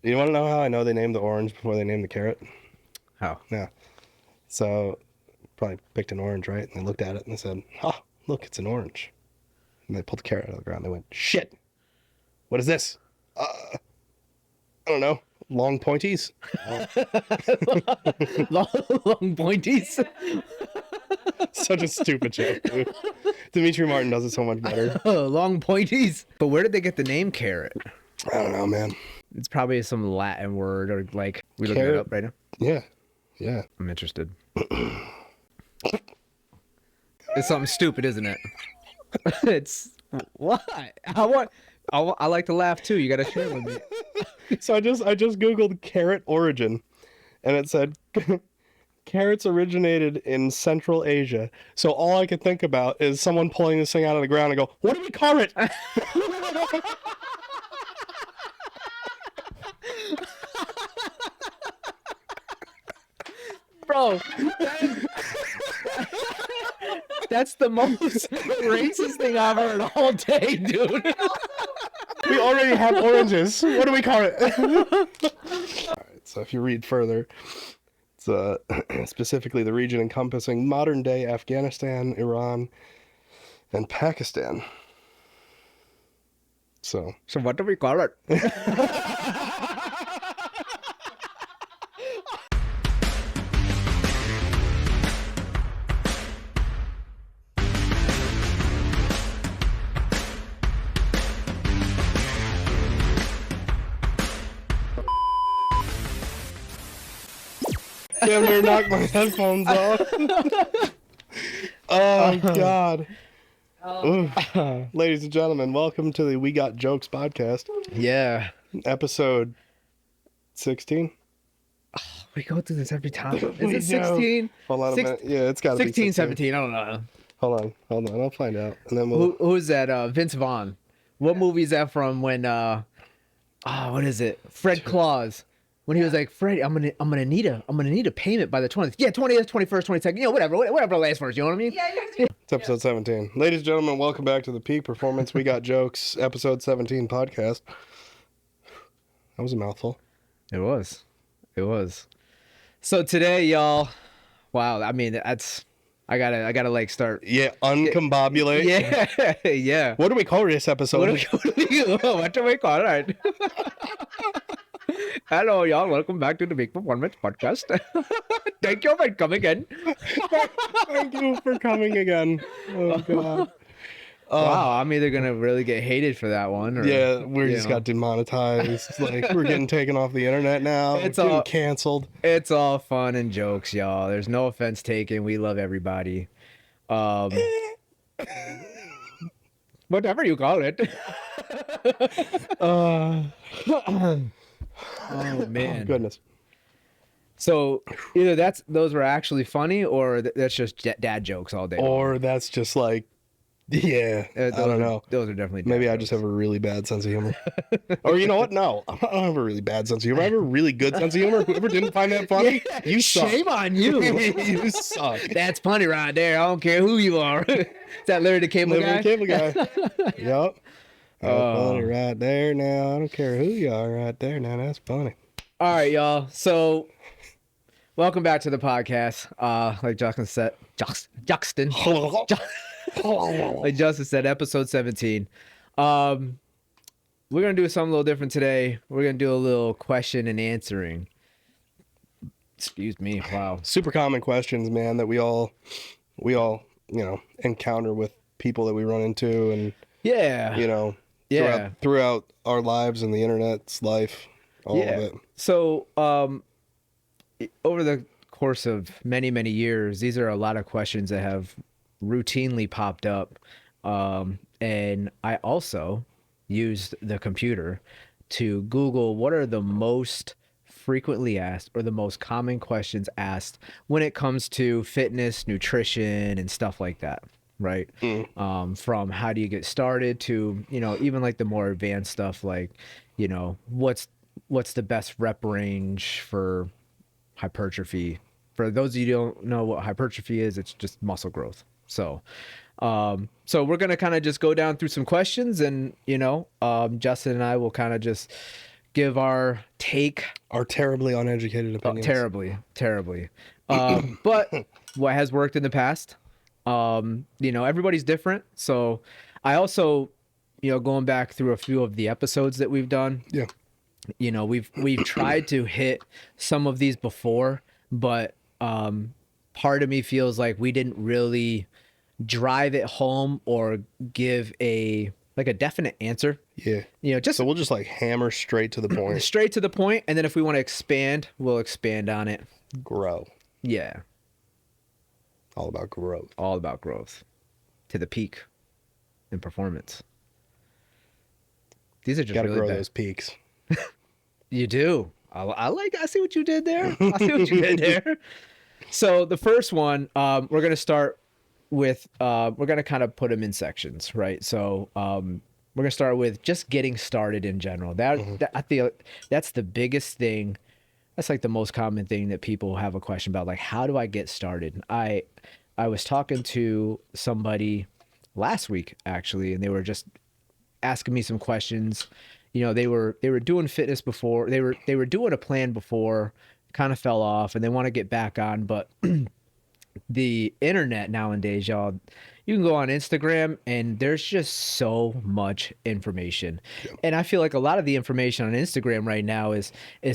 You want to know how I know they named the orange before they named the carrot? How? Yeah. So probably picked an orange, right? And they looked at it and they said, "Oh, look, it's an orange." And they pulled the carrot out of the ground. They went, "Shit, what is this? I don't know. Long pointies." long pointies. Such a stupid joke, dude. Dimitri Martin does it so much better. Long pointies. But where did they get the name carrot? I don't know, man. It's probably some Latin word or like we looking it Carrot? up right now. Yeah. I'm interested. It's something stupid, isn't it? It's what? I like to laugh too. You gotta share with me. So I just Googled carrot origin, and it said carrots originated in Central Asia. So all I could think about is someone pulling this thing out of the ground and go, "What do we call it?" Bro, that's the most racist thing I've heard all day, dude. We already have oranges. What do we call it? All right, so if you read further, it's specifically the region encompassing modern-day Afghanistan, Iran, and Pakistan. So what do we call it? damn near knocked my headphones off. Oh God. Oof. Ladies and gentlemen, welcome to the We Got Jokes podcast, Yeah. episode 16. We go through this every time. We Is it do. 16? Hold on a minute. Yeah, it's got to be 16, 16. 17. I don't know. Hold on. I'll find out. And then we'll... Who's that? Vince Vaughn. What movie is that from when what is it? Fred Claus. When he was like, Freddy, I'm gonna need a payment by the 20th. Yeah, 20th, 21st, 22nd. You know, whatever the last verse, you know what I mean? Yeah, It's episode 17. Ladies and gentlemen, welcome back to the Peak Performance We Got Jokes, episode 17 podcast. That was a mouthful. It was. So today, y'all, wow, I mean, that's I gotta like start. Yeah, uncombobulate. Yeah, yeah. What do we call this episode? What do we call it? Hello, y'all. Welcome back to the Big Performance Podcast. Thank you for coming in. Thank you for coming again. Oh, God. Wow, I'm either gonna really get hated for that one, or Yeah, we you just know. got demonetized. Like, we're getting taken off the internet now. It's We're getting all- canceled. It's all fun and jokes, y'all. There's no offense taken. We love everybody. Whatever you call it. Uh, Oh man. goodness. So either those were actually funny, or that's just dad jokes all day. Or that's just like, yeah, I don't know. Those are definitely dad Maybe I jokes. just have a really bad sense of humor. Or you know what? No, I don't have a really bad sense of humor. I have a really good sense of humor. Whoever didn't find that funny, Yeah, you suck. shame on you. You suck. That's funny right there. I don't care who you are. Is that Larry the Cable Living Guy? Cable Guy. Yep. That's Oh. funny right there now. I don't care who you are right there now. That's funny. All right, y'all. So welcome back to the podcast. Like Justin said, like Justin said, episode 17. We're gonna do something a little different today. We're gonna do a little question and answering. Excuse me. Wow. Super common questions, man, that we all, encounter with people that we run into and, Yeah. Yeah. throughout our lives and the internet's life, all of it. So, over the course of many, many years, these are a lot of questions that have routinely popped up. And I also used the computer to Google what are the most frequently asked or the most common questions asked when it comes to fitness, nutrition, and stuff like that. Right. From how do you get started to, even like the more advanced stuff, like, what's the best rep range for hypertrophy? For those of you who don't know what hypertrophy is, it's just muscle growth. So we're going to kind of just go down through some questions and, Justin and I will kind of just give our take. Our terribly uneducated opinions. Terribly. But what has worked in the past, everybody's different. So I also, going back through a few of the episodes that we've done, Yeah. We've tried to hit some of these before, but part of me feels like we didn't really drive it home or give a definite answer. Yeah. Just So we'll just like hammer straight to the point. straight to the point, and then if we want to expand, we'll expand on it. Grow. Yeah, All about growth. all about growth to the peak in performance. These are just Got to really grow bad. those peaks. You do. I see what you did there. I see what you did there. So the first one, we're going to start with, we're going to kind of put them in sections, right? So we're going to start with just getting started in general. That I feel that's the biggest thing. That's like the most common thing that people have a question about, like, how do I get started? I was talking to somebody last week, actually, and they were just asking me some questions. They were doing fitness before. They were doing a plan before, kind of fell off, and they want to get back on. But the internet nowadays, y'all, you can go on Instagram and there's just so much information. Yeah. And I feel like a lot of the information on Instagram right now is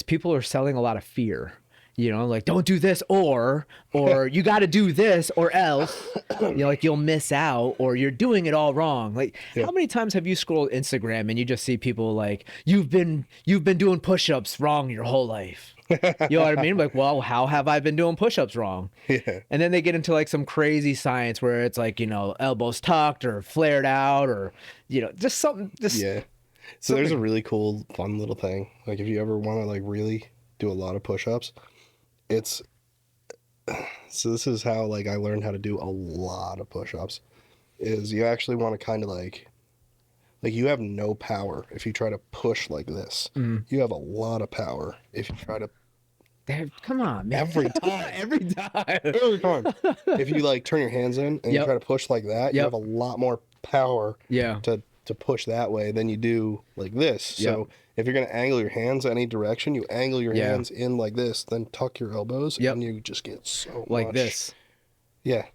people are selling a lot of fear. Like, don't do this or you got to do this or else, like you'll miss out or you're doing it all wrong. Like, how many times have you scrolled Instagram and you just see people like, you've been doing push-ups wrong your whole life? You know what I mean? Like, well, how have I been doing push-ups wrong? Yeah. And then they get into like some crazy science where it's like, elbows tucked or flared out or, just something. Yeah. So there's a really cool, fun little thing. Like, if you ever want to like really do a lot of push-ups, so this is how like I learned how to do a lot of push-ups, is you actually want to kind of like you have no power if you try to push like this. You have a lot of power if you try to come on, man. Every time. Every time. If you like turn your hands in and you try to push like that, you have a lot more power to push that way than you do like this. So if you're going to angle your hands any direction, you angle your hands in like this, then tuck your elbows, and you just get so like much. this. Yeah.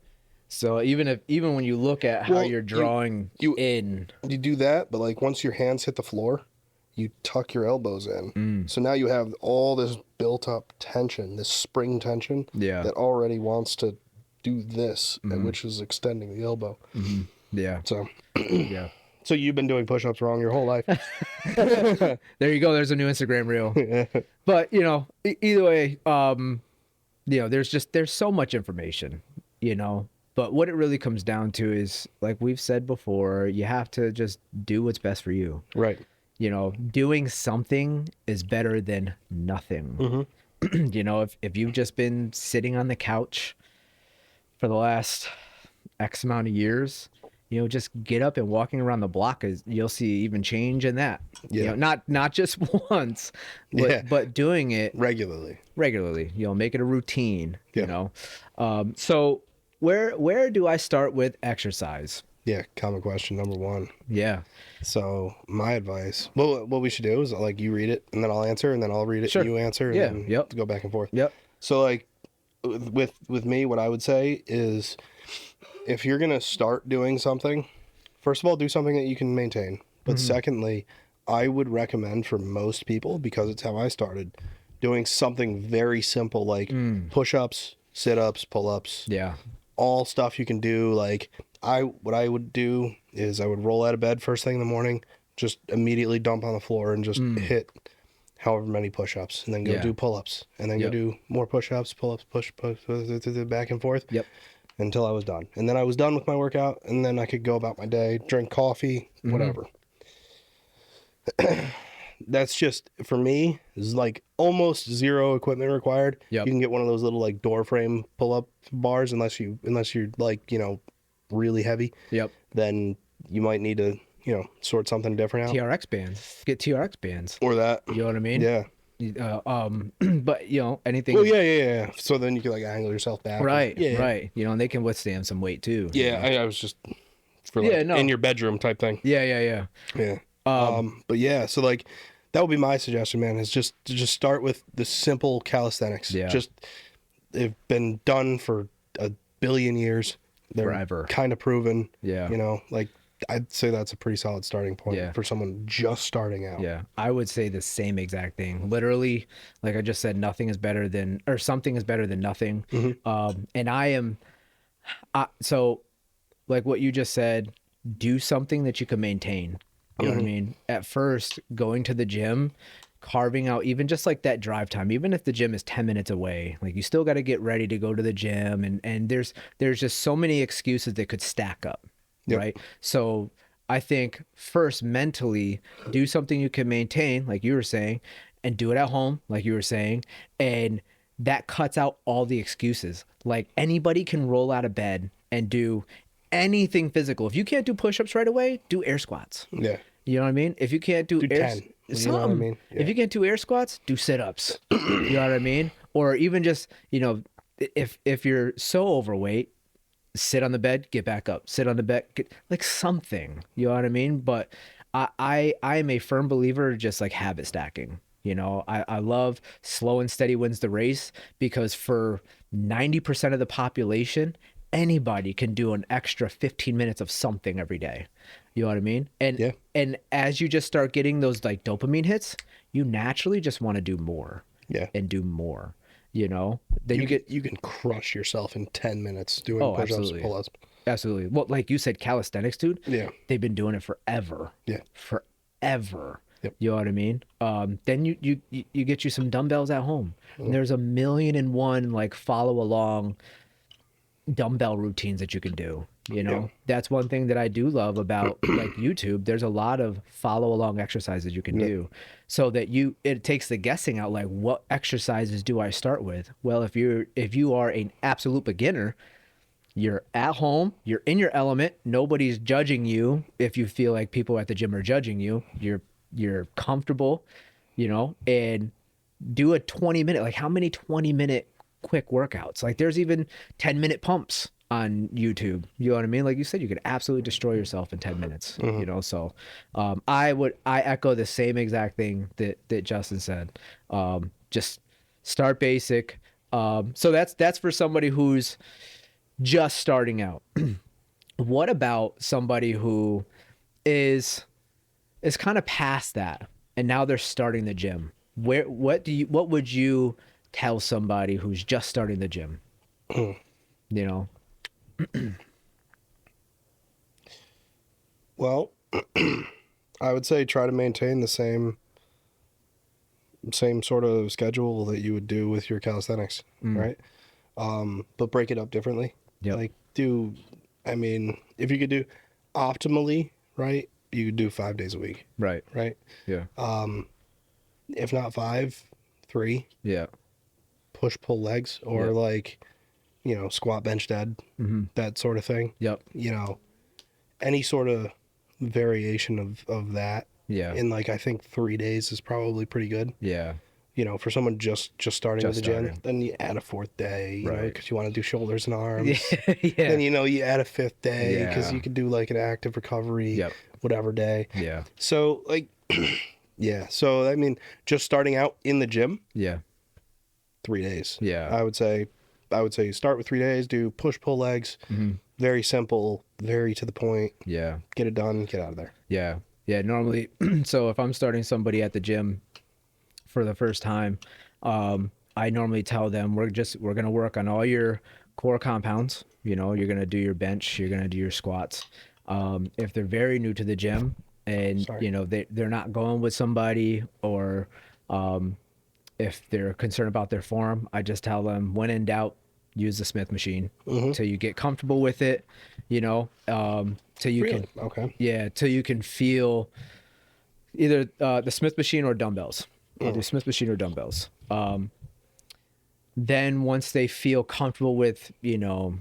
So even when you look at how you're drawing you do that, but like once your hands hit the floor, you tuck your elbows in. So now you have all this built up tension, this spring tension that already wants to do this, which is extending the elbow. Yeah. So yeah. So you've been doing push-ups wrong your whole life. There you go. There's a new Instagram reel. But, either way, there's so much information, but what it really comes down to is, like we've said before, you have to just do what's best for you. Right. Doing something is better than nothing. If you've just been sitting on the couch for the last X amount of years, just get up and walking around the block, you'll see even change in that. Yeah. Not just once, but doing it regularly. Make it a routine. So where do I start with exercise? Yeah, common question number one. Yeah. So my advice, what we should do is like you read it and then I'll answer and then I'll read it and you answer and then go back and forth. Yep. So like with me, what I would say is, if you're going to start doing something, first of all, do something that you can maintain. But secondly, I would recommend for most people, because it's how I started, doing something very simple like push-ups, sit-ups, pull-ups. Yeah. All stuff you can do. Like what I would do is I would roll out of bed first thing in the morning, just immediately dump on the floor and just hit however many push-ups, and then go do pull-ups, and then go do more push-ups, pull-ups, push, back and forth. Yep. Until I was done. And then I was done with my workout, and then I could go about my day, drink coffee, whatever. That's just, for me, is like almost zero equipment required. Yep. You can get one of those little like door frame pull-up bars, unless you're like, really heavy. Yep. Then you might need to, sort something different out. TRX bands. Get TRX bands. Or that. You know what I mean? Yeah. But anything. Well, yeah. So then you can like angle yourself back. Right. Right. And they can withstand some weight too. Yeah. I was just for like in your bedroom type thing. Yeah. But yeah, so like That would be my suggestion, man, is just to just start with the simple calisthenics. Yeah. Just, they've been done for a billion years. They're Forever. kind of proven. Yeah. You know, like, I'd say that's a pretty solid starting point Yeah. for someone just starting out. Yeah, I would say the same exact thing. Literally, like I just said, nothing is better than, or something is better than nothing. And I am, so like what you just said, do something that you can maintain. You know what I mean? At first, going to the gym, carving out even just like that drive time, even if the gym is 10 minutes away, like you still got to get ready to go to the gym. And there's just so many excuses that could stack up. Yep. Right. So I think first mentally do something you can maintain, like you were saying, and do it at home, like you were saying. And that cuts out all the excuses. Like anybody can roll out of bed and do anything physical. If you can't do push-ups right away, do air squats. Yeah. You know what I mean? If you can't do, Do air, 10. You know what I mean? If you can't do air squats, do sit-ups. You know what I mean? Or even just, you know, if you're so overweight, sit on the bed, get back up, sit on the bed, like something, you know what I mean? But I am a firm believer of just like habit stacking. You know, I love slow and steady wins the race, because for 90% of the population, anybody can do an extra 15 minutes of something every day. You know what I mean? And Yeah. and as you just start getting those like dopamine hits, you naturally just want to do more. Yeah. And do more. You know, then you get You can crush yourself in 10 minutes doing Oh, push-ups, absolutely. pull-ups. Absolutely. Well, like you said, calisthenics, dude. Yeah. They've been doing it forever. Yeah. Forever. Yep. You know what I mean? Then you get you some dumbbells at home. And there's 1,000,001 like follow along dumbbell routines that you can do. You know, Yeah. that's one thing that I do love about like YouTube. There's a lot of follow along exercises you can do, so that it takes the guessing out. Like, what exercises do I start with? Well, if you are an absolute beginner, you're at home, you're in your element, nobody's judging you. If you feel like people at the gym are judging you, you're comfortable, you know, and do a 20-minute, like how many 20-minute quick workouts? Like there's even 10-minute pumps on YouTube. You know what I mean? Like you said, you could absolutely destroy yourself in 10 minutes, you know? So, I echo the same exact thing that Justin said. Just start basic. So that's for somebody who's just starting out. What about somebody who is kind of past that and now they're starting the gym? What would you tell somebody who's just starting the gym? You know? Well, I would say try to maintain the same sort of schedule that you would do with your calisthenics, right? But break it up differently. Yep. Like I mean, if you could do optimally, right, you could do 5 days a week, Right. right? Yeah. If not 5, 3, Yeah. push pull legs, or Yep. like, you know, squat bench dead, that sort of thing. Yep. You know, any sort of variation of that Yeah. in like, I think 3 days is probably pretty good. Yeah. You know, for someone just starting with Just the gym, starting. then you add a 4th day, you know, Right. because you want to do shoulders and arms. Yeah. Then, you know, you add a 5th day because Yeah. you could do like an active recovery, Yep. whatever day. Yeah. So like, yeah. So I mean, just starting out in the gym, Yeah. 3 days. Yeah. I would say start with 3 days, do push pull legs, very simple, very to the point, Yeah. get it done, get out of there. Yeah. Yeah. Normally, so if I'm starting somebody at the gym for the first time, I normally tell them we're going to work on all your core compounds. You know, you're going to do your bench, you're going to do your squats. If they're very new to the gym and, Sorry. you know, they're not going with somebody, or if they're concerned about their form, I just tell them, when in doubt, use the Smith machine till you get comfortable with it, you know, till you Really? can, Okay. yeah, till you can feel either the Smith machine or dumbbells. Either Smith machine or dumbbells. Then once they feel comfortable with, you know,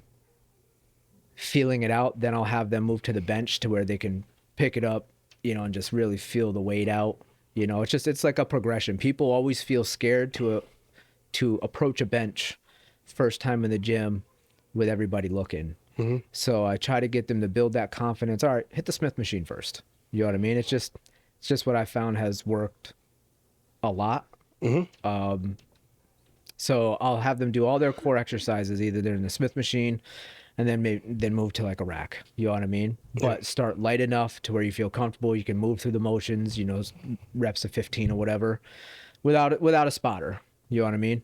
feeling it out, then I'll have them move to the bench to where they can pick it up, you know, and just really feel the weight out. You know, it's like a progression. People always feel scared to approach a bench first time in the gym with everybody looking. So I try to get them to build that confidence. All right, hit the Smith machine first. You know what I mean? It's just what I found has worked a lot. So I'll have them do all their core exercises either they're in the Smith machine, and then move to like a rack. You know what I mean? But start light enough to where you feel comfortable. You can move through the motions. You know, reps of 15 or whatever, without a spotter. You know what I mean?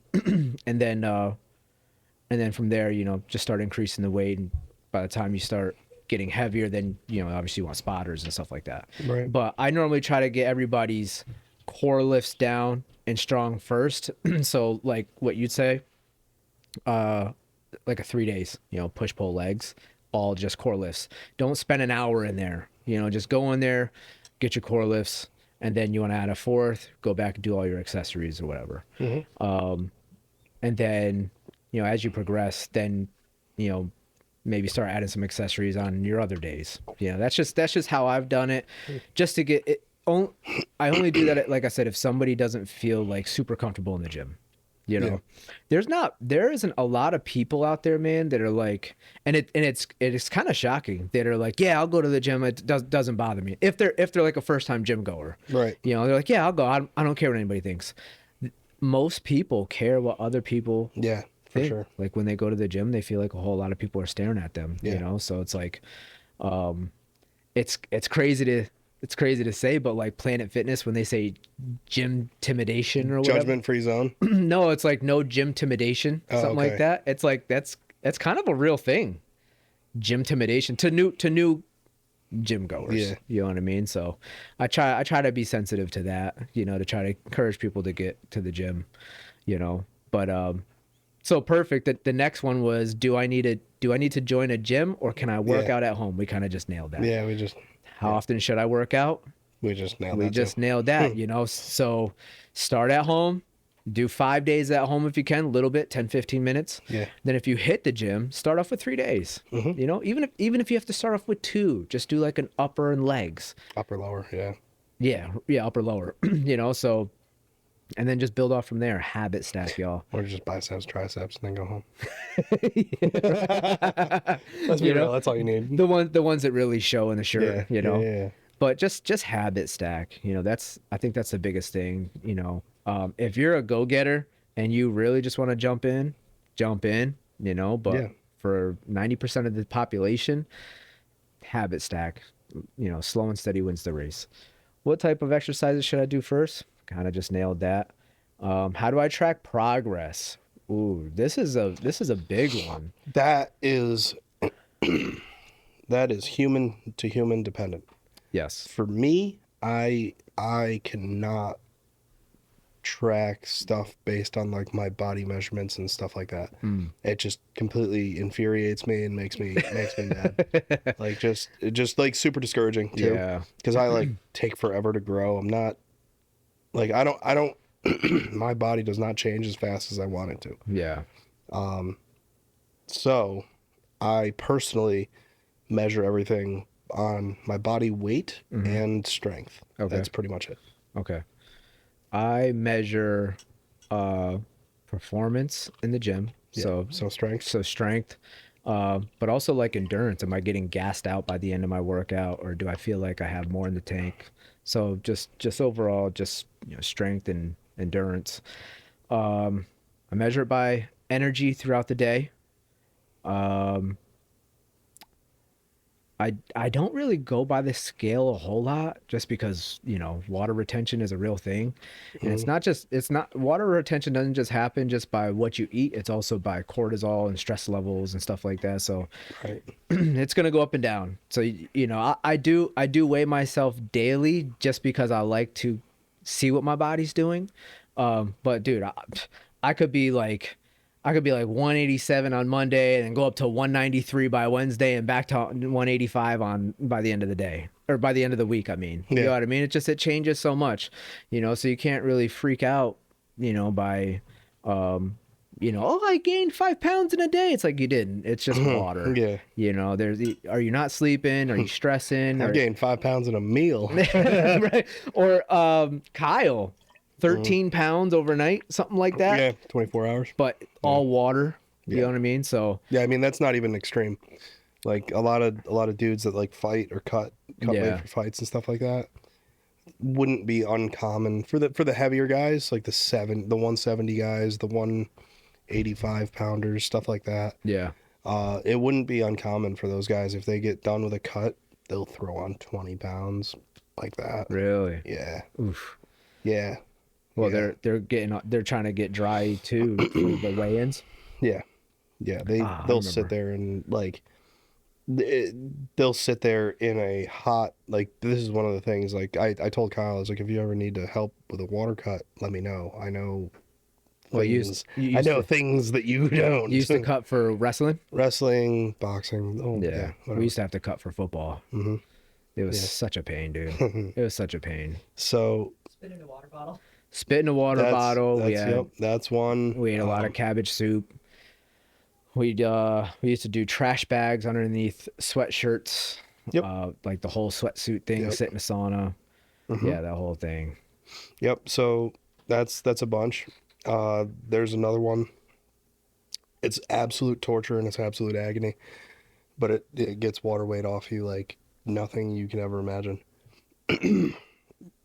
and then from there, you know, just start increasing the weight. And by the time you start getting heavier, then, you know, obviously you want spotters and stuff like that. Right. But I normally try to get everybody's core lifts down and strong first. So like what you'd say, like a 3 days, you know, push, pull, legs, all just core lifts. Don't spend an hour in there, you know, just go in there, get your core lifts. And then you want to add a fourth, go back and do all your accessories or whatever. And then, you know, as you progress, then, you know, maybe start adding some accessories on your other days. You know, that's just how I've done it, just to get it. I only do that, like I said, if somebody doesn't feel like super comfortable in the gym. You know, there isn't a lot of people out there, man, that are like, and it's kind of shocking that are like, yeah, I'll go to the gym. It doesn't bother me. If they're like a first time gym goer, Right. You know, they're like, yeah, I'll go. I don't care what anybody thinks. Most people care what other people Yeah, for think. sure. Like when they go to the gym, they feel like a whole lot of people are staring at them, Yeah. you know? So it's like, it's crazy to say, but like Planet Fitness, when they say gym intimidation or whatever, Judgment free zone. no, it's like no gym intimidation, something like okay. that. It's like, that's kind of a real thing. Gym intimidation to new gym goers. Yeah. You know what I mean? So I try to be sensitive to that, you know, to try to encourage people to get to the gym, you know, but, so perfect. The next one was, do I need to join a gym, or can I work out at home? We kind of just nailed that. Yeah, How often should I work out? we just nailed We that. just too. nailed that, you know. So start at home, do 5 days at home if you can, a little bit, 10, 15 minutes. Yeah. Then if you hit the gym, start off with 3 days. You know, even if you have to start off with 2, just do like an upper and legs. Upper lower. Yeah. Yeah, upper lower. You know, so, and then just build off from there. Habit stack, y'all. Or just biceps, triceps, and then go home. You Let's be know? real. That's all you need. The ones that really show in the shirt, Yeah. you know. Yeah. But just habit stack, you know, I think that's the biggest thing, you know. If you're a go-getter and you really just want to jump in, you know, but Yeah. for 90% of the population, habit stack, you know, slow and steady wins the race. What type of exercises should I do first? Kind of just nailed that. How do I track progress? Ooh, this is a big one. That is human to human dependent. Yes. For me, I cannot track stuff based on like my body measurements and stuff like that. It just completely infuriates me and makes me mad. Like just like super discouraging too. Yeah. Because I like take forever to grow. I'm not like I don't my body does not change as fast as I want it to. Yeah. So I personally measure everything on my body weight and strength. Okay. That's pretty much it. Okay. I measure performance in the gym. So strength. So strength, but also like endurance. Am I getting gassed out by the end of my workout, or do I feel like I have more in the tank? So just overall, just, you know, strength and endurance. I measure it by energy throughout the day. I don't really go by the scale a whole lot, just because, you know, water retention is a real thing. And it's not water retention doesn't just happen just by what you eat. It's also by cortisol and stress levels and stuff like that. So Right. it's going to go up and down. So, you know, I do weigh myself daily just because I like to see what my body's doing. But dude, I could be like 187 on Monday and then go up to 193 by Wednesday and back to 185 by the end of the day, or by the end of the week. I mean, you know what I mean? It changes so much, you know, so you can't really freak out, you know, by, you know, oh, I gained 5 pounds in a day. It's like, you didn't. It's just water. Yeah. You know, are you not sleeping? Are you stressing? I've gained 5 pounds in a meal. Right. Or Kyle, 13 pounds overnight, something like that. Yeah, 24 hours. But all water. You Yeah. know what I mean? So Yeah, I mean that's not even extreme. Like a lot of dudes that like fight or cut Yeah. weight for fights and stuff like that. wouldn't be uncommon for the heavier guys, like the 170 guys, the 185 pounders, stuff like that. Yeah. It wouldn't be uncommon for those guys if they get done with a cut, they'll throw on 20 pounds like that. Really? Yeah. Oof. Yeah. Well, Yeah. they're trying to get dry too for the weigh-ins. Yeah. Yeah. I They'll sit remember. there and like they'll sit there in a hot, like, this is one of the things, like I told Kyle, I was like, if you ever need to help with a water cut, let me know. I know Well, things. you I used know to, things that you don't. you used to cut for wrestling. Wrestling, boxing. Oh yeah. Yeah, we Whatever. used to have to cut for football. Hmm. It was Yeah. such a pain, dude. It was such a pain. So Spit in a water bottle. Spit in a water bottle. that's one. We ate a lot of cabbage soup. We used to do trash bags underneath sweatshirts. Yep. Like the whole sweatsuit thing, Yep. sit in a sauna. Mhm. Yeah, that whole thing. Yep. So that's a bunch. There's another one. It's absolute torture and it's absolute agony, but it gets water weight off you like nothing you can ever imagine.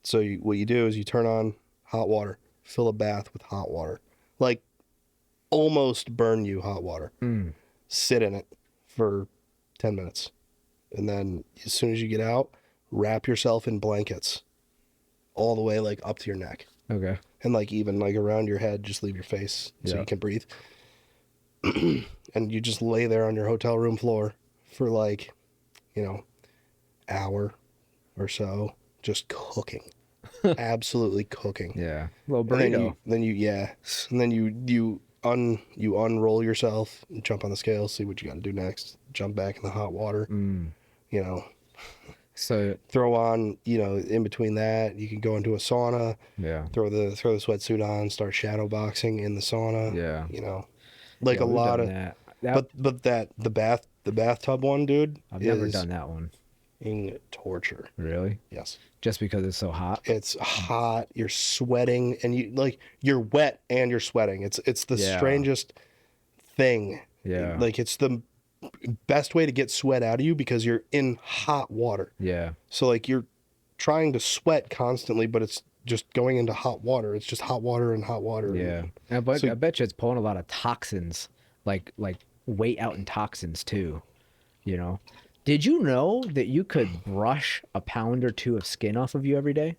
So what you do is you turn on hot water, fill a bath with hot water, like almost burn you hot water. Mm. Sit in it for 10 minutes. And then as soon as you get out, wrap yourself in blankets all the way like up to your neck. Okay. And like even like around your head, just leave your face so Yeah. you can breathe. And you just lay there on your hotel room floor for like, hour or so, just cooking. Absolutely cooking. Yeah. Little And then burrito. you unroll yourself, jump on the scale, see what you got to do next, jump back in the hot water, Mm. you know, So throw on, in between that, you can go into a sauna, yeah. throw the sweatsuit on, start shadow boxing in the sauna, Yeah. like Yeah, a we've lot done of, that. but the bathtub one, dude, I've never is done that one. torture. Really? Yes. Just because it's so hot? It's hot, you're sweating, and you're wet and you're sweating. It's the Yeah. strangest thing. Yeah. Like it's the best way to get sweat out of you because you're in hot water. Yeah. So like you're trying to sweat constantly, but it's just going into hot water. It's just hot water and hot water. Yeah. And I So- bet you it's pulling a lot of toxins, like weight out in toxins too. Did you know that you could brush a pound or two of skin off of you every day?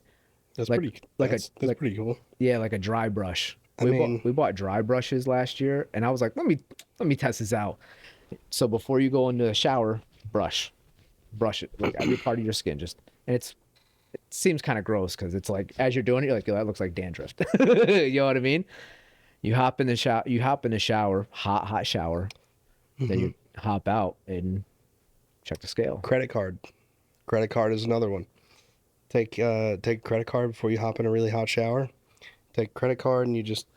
That's like- pretty. like a- That's like- pretty cool. Yeah, like a dry brush. I mean- We bought dry brushes last year, and I was like, let me test this out. So before you go into the shower, brush it like every part of your skin, and it seems kind of gross because it's like as you're doing it, you're like, yo, that looks like dandruff. You know what I mean? You hop in the shower, hot shower, then you hop out and check the scale. Credit card. Credit card is another one. Take credit card before you hop in a really hot shower. Take credit card and you just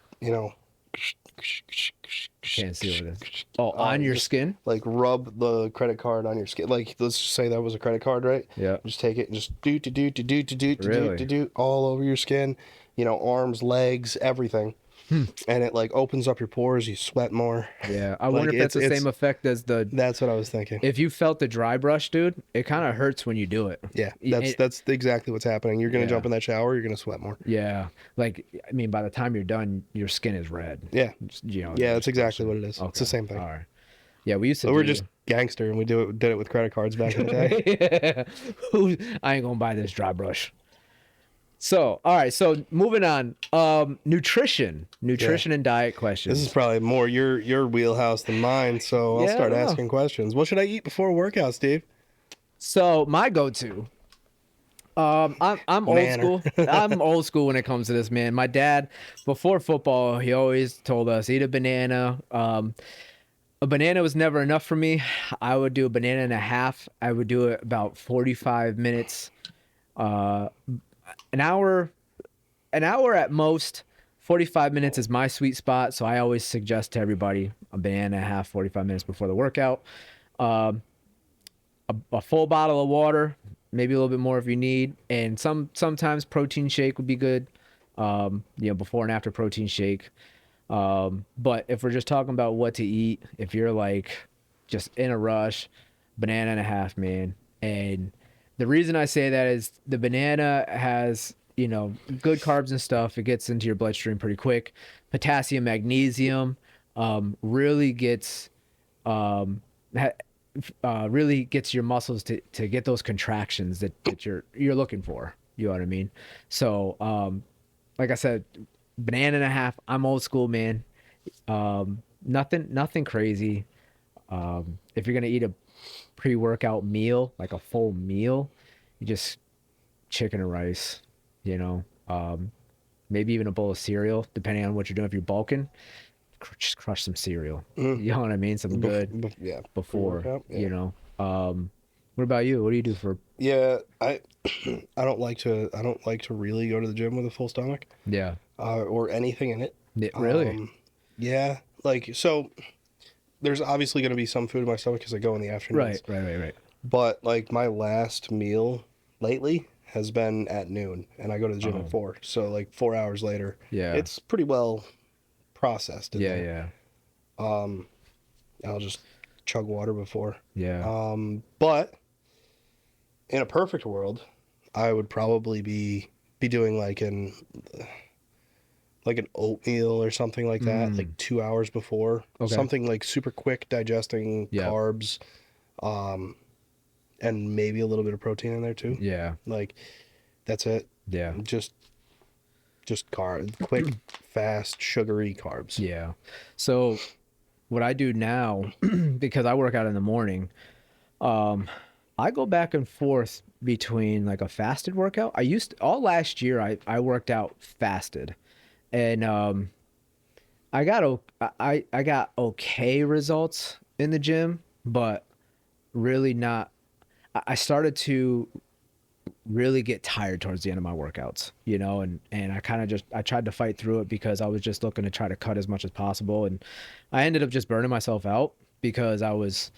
Can't see what it is. Oh, on your just- skin? like rub the credit card on your skin. Like let's just say that was a credit card, right? Yeah. Just take it and just do Really? all over your skin, arms, legs, everything. And it like opens up your pores, you sweat more. Yeah. I wonder if that's the it's- same effect as the That's what I was thinking. if you felt the dry brush, dude, it kind of hurts when you do it. Yeah, It- that's exactly what's happening. You're gonna Yeah. jump in that shower, you're gonna sweat more. Yeah. Like, I mean, by the time you're done, your skin is red. Yeah. Just, Yeah, that's exactly what it is. It's the same thing. All right. Yeah, we used to So we're do- just gangster and we did it with credit cards back in the day. I ain't gonna buy this dry brush. So, all right. So moving on. Nutrition and diet questions. This is probably more your wheelhouse than mine, so I'll Yeah, start I know. asking questions. What should I eat before a workout, Steve? So my go-to. I'm old Manner. school. I'm old school when it comes to this, man. My dad, before football, he always told us eat a banana. A banana was never enough for me. I would do a banana and a half. I would do it about 45 minutes, an hour at most. 45 minutes is my sweet spot, so I always suggest to everybody a banana and a half, 45 minutes before the workout. A full bottle of water, maybe a little bit more if you need, and sometimes protein shake would be good. Before and after protein shake. But if we're just talking about what to eat, if you're like just in a rush, banana and a half, man. And The reason I say that is the banana has, you know, good carbs and stuff. It gets into your bloodstream pretty quick. Potassium, magnesium, really gets, um, really gets your muscles to get those contractions that you're looking for. You know what I mean? So, like I said, banana and a half. I'm old school, man. Nothing crazy. If you're gonna eat a pre-workout meal, like a full meal, you just chicken and rice, you know, maybe even a bowl of cereal, depending on what you're doing. If you're bulking, just crush some cereal. You know what I mean? Some good Yeah. before, Pre-workout, yeah. you know. What about you? What do you do for? Yeah, I don't like to really go to the gym with a full stomach, Yeah, or anything in it. really? Yeah, like, so there's obviously going to be some food in my stomach because I go in the afternoons. Right. But like my last meal lately has been at noon, and I go to the gym Oh. at 4. So like 4 hours later, Yeah. it's pretty well processed in there. Yeah. I'll just chug water before. Yeah. But in a perfect world, I would probably be doing like an oatmeal or something like that, like 2 hours before. Okay. Something like super quick digesting Yeah. carbs, and maybe a little bit of protein in there too. Yeah. Like, that's it. Yeah. Just quick, fast, sugary carbs. Yeah. So what I do now, because I work out in the morning, I go back and forth between like a fasted workout. All last year I worked out fasted, and I got okay results in the gym, but really not. I started to really get tired towards the end of my workouts, you know, and I kind of I tried to fight through it because I was just looking to try to cut as much as possible, and I ended up just burning myself out because I was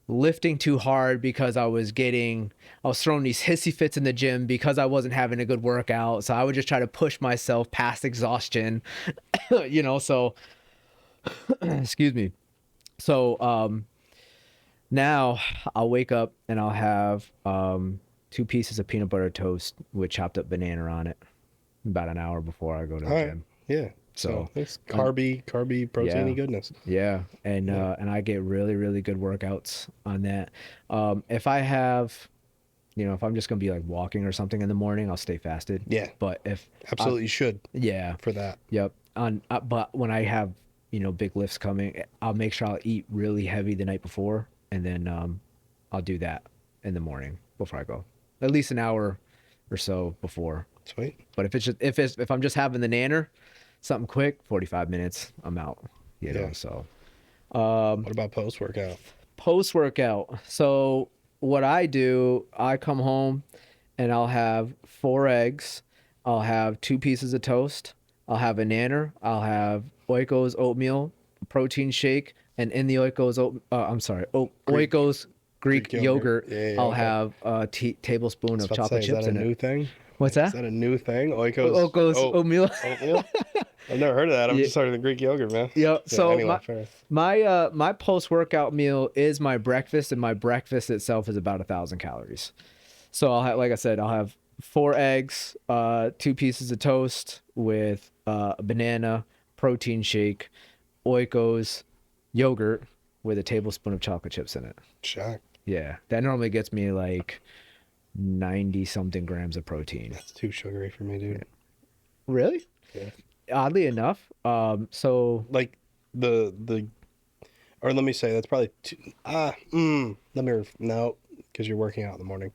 lifting too hard, because I was throwing these hissy fits in the gym because I wasn't having a good workout. So I would just try to push myself past exhaustion, you know, so excuse me. So now I'll wake up and I'll have 2 pieces of peanut butter toast with chopped up banana on it about an hour before I go to the All right. gym. Yeah. So, it's carby, proteiny yeah. goodness. Yeah, and I get really, really good workouts on that. If I have, you know, if I'm just gonna be like walking or something in the morning, I'll stay fasted. Yeah. But if Absolutely should yeah, for that. yep. But when I have, you know, big lifts coming, I'll make sure I'll eat really heavy the night before, and then I'll do that in the morning before I go, at least an hour or so before. Sweet. But if I'm just having the nanner, something quick, 45 minutes, I'm out. You know, Yeah. so. What about post-workout? Post-workout. So what I do, I come home and I'll have 4 eggs. I'll have 2 pieces of toast. I'll have a nanner. I'll have Oikos oatmeal, protein shake, and in the Oikos, Oikos Greek yogurt, Yeah, I'll okay. have a tablespoon I was of about to chocolate say, chips is that in a it. new thing? What's Is that? that a new thing? Oikos. Oikos oatmeal. Oatmeal? I've never heard of that. I'm Yeah. just starting the Greek yogurt, man. Yeah. Yeah, So anyway, fair. my post-workout meal is my breakfast, and my breakfast itself is about 1,000 calories. So I'll have, like I said, I'll have 4 eggs, 2 pieces of toast with a banana, protein shake, Oikos yogurt with a tablespoon of chocolate chips in it. Shock. Yeah, that normally gets me like 90 something grams of protein. That's too sugary for me, dude. Really? Yeah. Oddly enough, so Like or let me say that's probably too, no, because you're working out in the morning.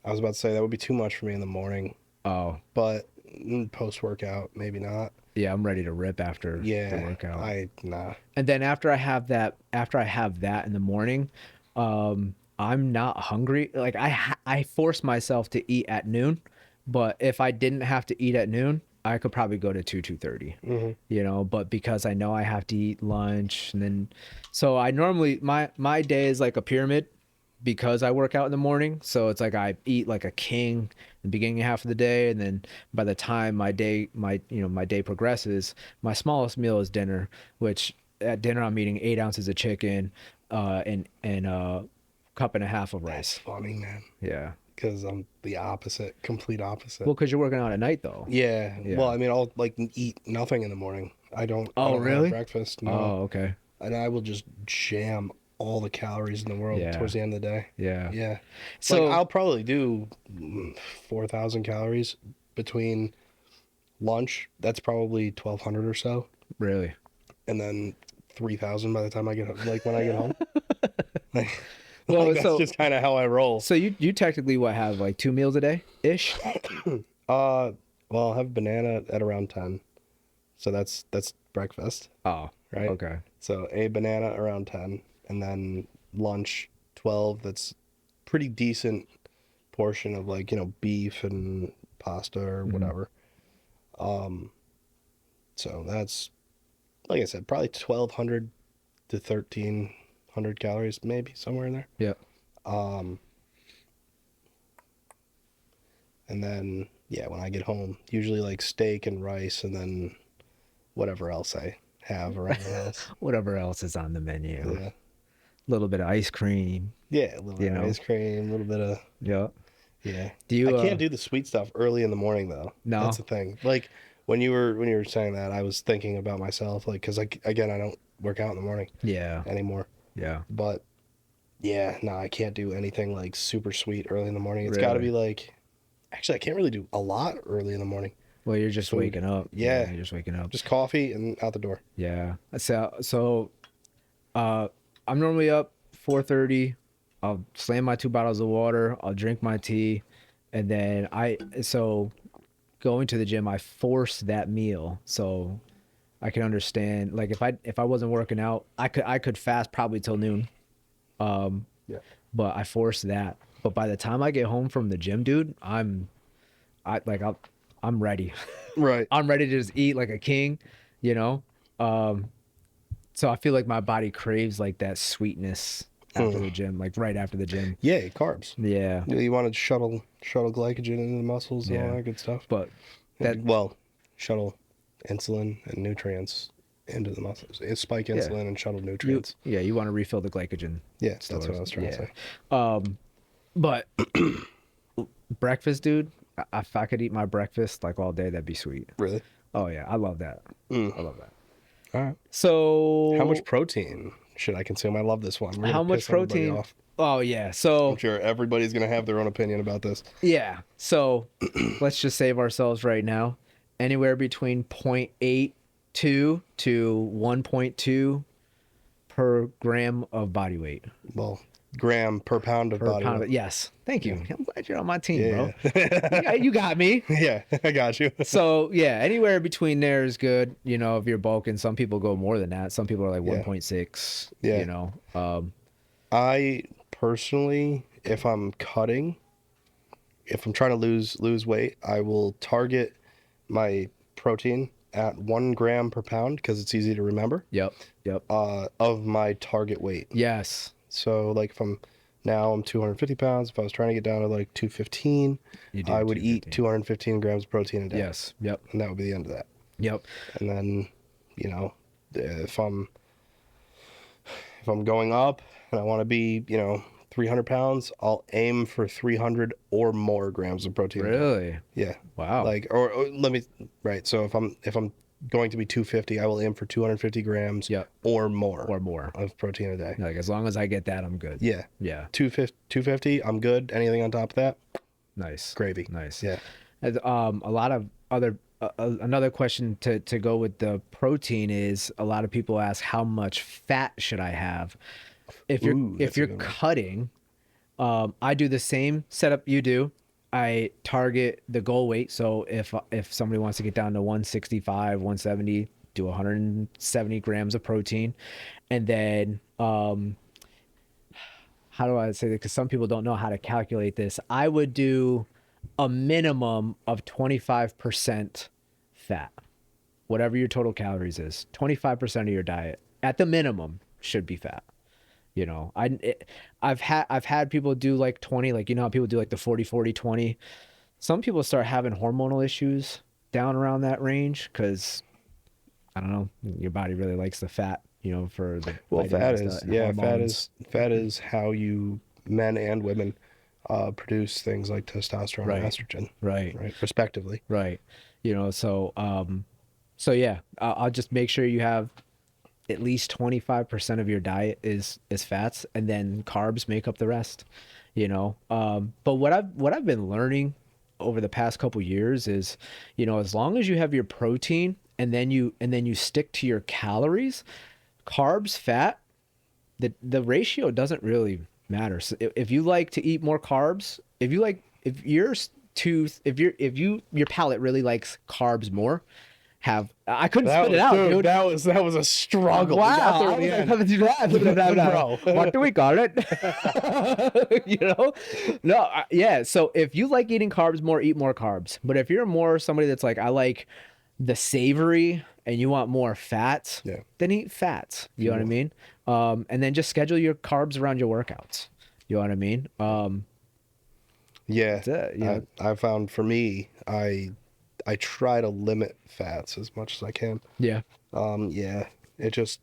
I was about to say that would be too much for me in the morning, but post workout maybe not. yeah, I'm ready to rip after the Yeah, workout. nah. And then after I have that in the morning, I'm not hungry. Like I force myself to eat at noon, but if I didn't have to eat at noon, I could probably go to 2:30. Mm-hmm. You know, but because I know I have to eat lunch, and then so I normally my day is like a pyramid because I work out in the morning. So it's like I eat like a king the beginning half of the day, and then by the time my day progresses, my smallest meal is dinner, which at dinner I'm eating 8 ounces of chicken, and a cup and a half of That's rice. funny, man. Yeah. because I'm the opposite, complete opposite. Well, because you're working out at night though. Yeah. Yeah. Well, I mean, I'll like eat nothing in the morning. I don't Oh, have really? breakfast. No. Oh, okay. And I will just jam all the calories in the world Yeah. towards the end of the day. Yeah. Yeah. So Like I'll probably do 4,000 calories between lunch. That's probably 1,200 or so, really. and then 3,000 by the time I get like when I get home. Like, Well, like, that's so- just kind of how I roll. So you technically what have like 2 meals a day ish? Well, I'll have banana at around 10, so that's breakfast, Oh, right? okay. So a banana around 10, and then lunch 12. That's pretty decent portion of like, beef and pasta or whatever. So that's, like I said, probably 1,200 to 1,300 calories, maybe somewhere in there. Yeah. And then, yeah, when I get home, usually like steak and rice, and then whatever else I have around the house. Whatever else is on the menu. Yeah. A little bit of ice cream. Yeah, a little bit of ice cream, a little bit of, Yeah. yeah. Do you? I can't do the sweet stuff early in the morning though. No? That's the thing. Like when you were saying that, I was thinking about myself, like, because again, I don't work out in the morning Yeah. anymore. Yeah. But yeah, no, I can't do anything like super sweet early in the morning. It's got to Really? be like, actually, I can't really do a lot early in the morning. Well, you're just Food. waking up. Yeah. You're just waking up. Just coffee and out the door. Yeah. I'm normally up 4:30. I'll slam my 2 bottles of water. I'll drink my tea, and then going to the gym, I force that meal so I can understand. Like if I wasn't working out, I could fast probably till noon. Yeah. But I force that. But by the time I get home from the gym, dude, I'm ready. Right. I'm ready to just eat like a king, you know? So I feel like my body craves like that sweetness after the gym, like right after the gym. Yeah, carbs. Yeah. You want to shuttle glycogen into the muscles and all Yeah. that good stuff. But that, Well, shuttle insulin and nutrients into the muscles. It's spike insulin and shuttle nutrients. you want to refill the glycogen. Yeah, that's stores. what I was trying to say. But breakfast, dude, if I could eat my breakfast like all day, that'd be sweet. Really? Oh yeah, I love that. I love that. All right. So How much protein should I consume? I love this one. We're gonna how much piss everybody protein? off. Oh yeah. So I'm sure everybody's gonna have their own opinion about this. yeah. So let's just save ourselves right now. Anywhere between 0.82 to 1.2 per gram of body weight. Well, gram per pound of Per body pound. weight. Yes. Thank you. I'm glad you're on my team, bro. Yeah. You got me. Yeah, I got you. So yeah, anywhere between there is good. You know, if you're bulking, some people go more than that. Some people are like Yeah. 1.6. Yeah. You know, I personally, if I'm cutting, if I'm trying to lose weight, I will target my protein at 1 gram per pound because it's easy to remember. Yep. Of my target weight. Yes. So like if I'm 250 pounds. If I was trying to get down to like 215, You do I would eat 215. 215 grams of protein a day. Yes. Yep. And that would be the end of that. Yep. And then, if I'm going up and I want to be, 300 pounds, I'll aim for 300 or more grams of protein. a day. Really? Yeah. Wow. Like, or let me, right. So if I'm going to be 250, I will aim for 250 grams Yep. or more Or more. of protein a day. Like as long as I get that, I'm good. Yeah. Yeah. 250, I'm good. Anything on top of that, Nice. gravy. Nice. Yeah. And, a lot of other another question to go with the protein is a lot of people ask how much fat should I have if you're Ooh, that's a good one. cutting. I do the same setup you do. I target the goal weight. So if somebody wants to get down to 165, 170, do 170 grams of protein, and then how do I say that? Because some people don't know how to calculate this. I would do a minimum of 25% fat, whatever your total calories is. 25% of your diet at the minimum should be fat. You know, I've had people do like 20, like, how people do like the 40-40-20. Some people start having hormonal issues down around that range because I don't know, your body really likes the fat, for the Well, fat vitamins, is the hormones. fat is how you men and women produce things like testosterone Right. and estrogen, Right. right, respectively. Right. You know, so yeah, I'll just make sure you have at least 25% of your diet is fats, and then carbs make up the rest, you know. But what I've been learning over the past couple years is, you know, as long as you have your protein and then you stick to your calories, carbs, fat, the ratio doesn't really matter. So if you like to eat more carbs, if your palate really likes carbs more, I couldn't spit it out, dude. That was a struggle. We got Wow, there I in the was like, end. how to do that, Bro. What do we call it? You know, no, yeah. So if you like eating carbs more, eat more carbs. But if you're more somebody that's like, I like the savory and you want more fats, Yeah. then eat fats. You know what I mean? And then just schedule your carbs around your workouts. You know what I mean? Yeah, That's it, you know? I found for me, I try to limit fats as much as I can. Yeah. Yeah, it just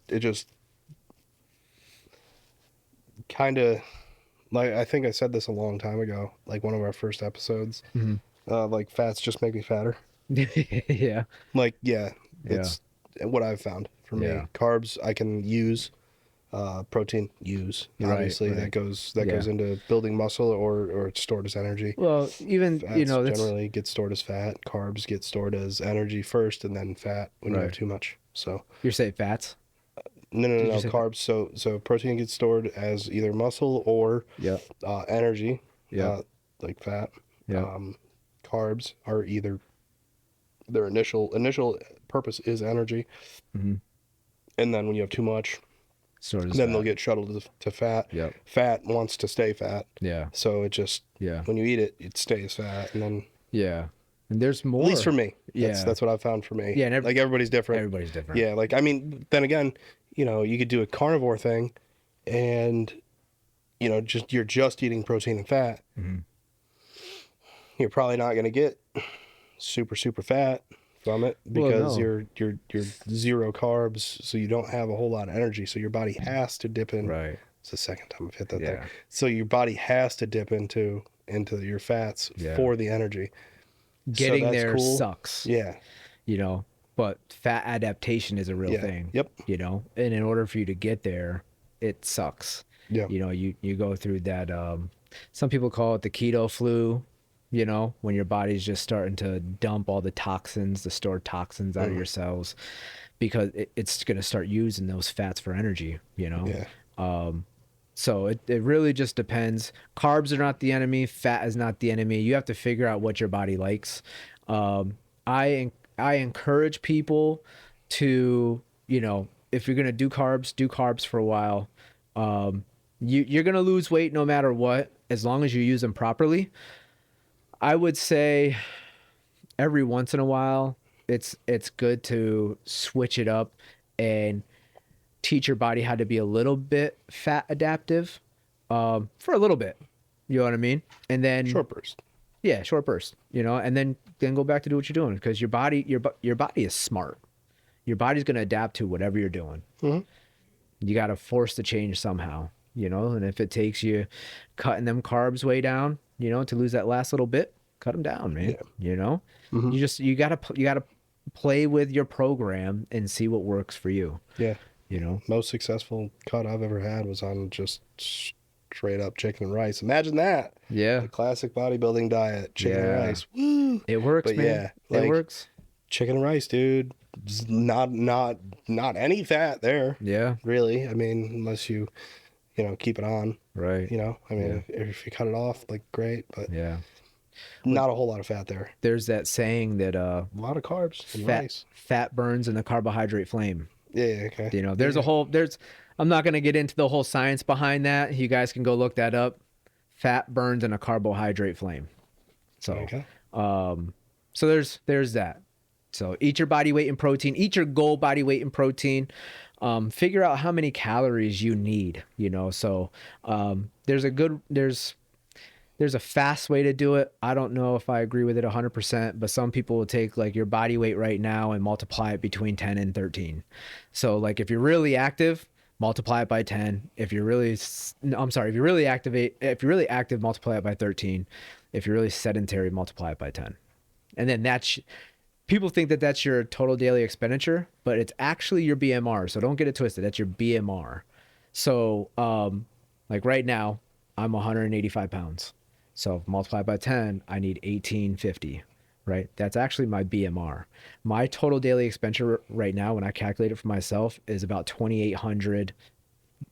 kind of like I think I said this a long time ago, like one of our first episodes. Like fats just make me fatter. Yeah. Like yeah, Yeah. it's what I've found for me. Yeah. Carbs I can use, protein use. Right, Obviously right. that goes Yeah. into building muscle or it's stored as energy. Well, even, you Fats know, that's generally get stored as fat. Carbs get stored as energy first, and then fat when you have Right. too much. So you're saying fats. no, you say- carbs. So protein gets stored as either muscle or Yeah. energy. Yeah. Like fat. Yeah. Carbs are either their initial purpose is energy, Mhm. and then when you have too much, Sort of. then they'll get shuttled to fat. Yep. Fat wants to stay fat, Yeah. so it just Yeah. when you eat it, it stays fat, and then Yeah. And there's more. at least for me, Yeah. that's what I've found for me. Yeah, and like everybody's different. Everybody's different. Yeah, like I mean, then again, you know, you could do a carnivore thing, and you know, you're just eating protein and fat. Mhm. You're probably not going to get super fat from it Well, because no. you're zero carbs, so you don't have a whole lot of energy. So your body has to dip in. Right. It's the second time I've hit that Yeah. thing. So your body has to dip into your fats Yeah. for the energy. Getting that's there cool. sucks. Yeah. You know, but fat adaptation is a real Yeah. thing. Yep. You know, and in order for you to get there, it sucks. Yeah. You know, you go through that. Some people call it the keto flu. You know, when your body's just starting to dump all the toxins, the stored toxins out of your cells, because it's going to start using those fats for energy. You know. Yeah. So it really just depends. Carbs are not the enemy. Fat is not the enemy. You have to figure out what your body likes. I encourage people to, you know, if you're gonna do carbs for a while. You're gonna lose weight no matter what, as long as you use them properly. I would say every once in a while, it's good to switch it up and teach your body how to be a little bit fat adaptive, for a little bit. You know what I mean? And then Short burst. yeah, short burst. You know, and then go back to do what you're doing, because your body is smart. Your body's gonna adapt to whatever you're doing. Mhm. You got to force the change somehow. You know, and if it takes you cutting them carbs way down, you know, to lose that last little bit, cut them down, man. Yeah. You know, Mhm. you gotta play with your program and see what works for you. Yeah. You know. Most successful cut I've ever had was on just straight up chicken and rice. Imagine that. Yeah, The classic bodybuilding diet, chicken and Yeah. rice. Woo! it works, But man. yeah, It like- works. Chicken and rice, dude. Just not any fat there, Yeah, really. I mean, unless you keep it on. right. You know, I mean, if you cut it off, like great, but Yeah. not a whole lot of fat there. There's that saying that A lot of carbs and fat rice. fat burns in the carbohydrate flame. Yeah, okay. You know, I'm not going to get into the whole science behind that. You guys can go look that up. Fat burns in a carbohydrate flame. So, Okay. so there's that. So eat your body weight in protein, eat your goal body weight in protein. Figure out how many calories you need, you know. So, there's a fast way to do it. I don't know if I agree with it 100%, but some people will take like your body weight right now and multiply it between 10 and 13. So like if you're really active, multiply it by 10. If you're really, no, I'm sorry, if you're really active, multiply it by 13. If you're really sedentary, multiply it by 10. And then people think that that's your total daily expenditure, but it's actually your BMR. So don't get it twisted. That's your BMR. So, like right now, I'm 185 pounds. So multiply by 10, I need 1850, right? That's actually my BMR. My total daily expenditure right now, when I calculate it for myself, is about 2,800,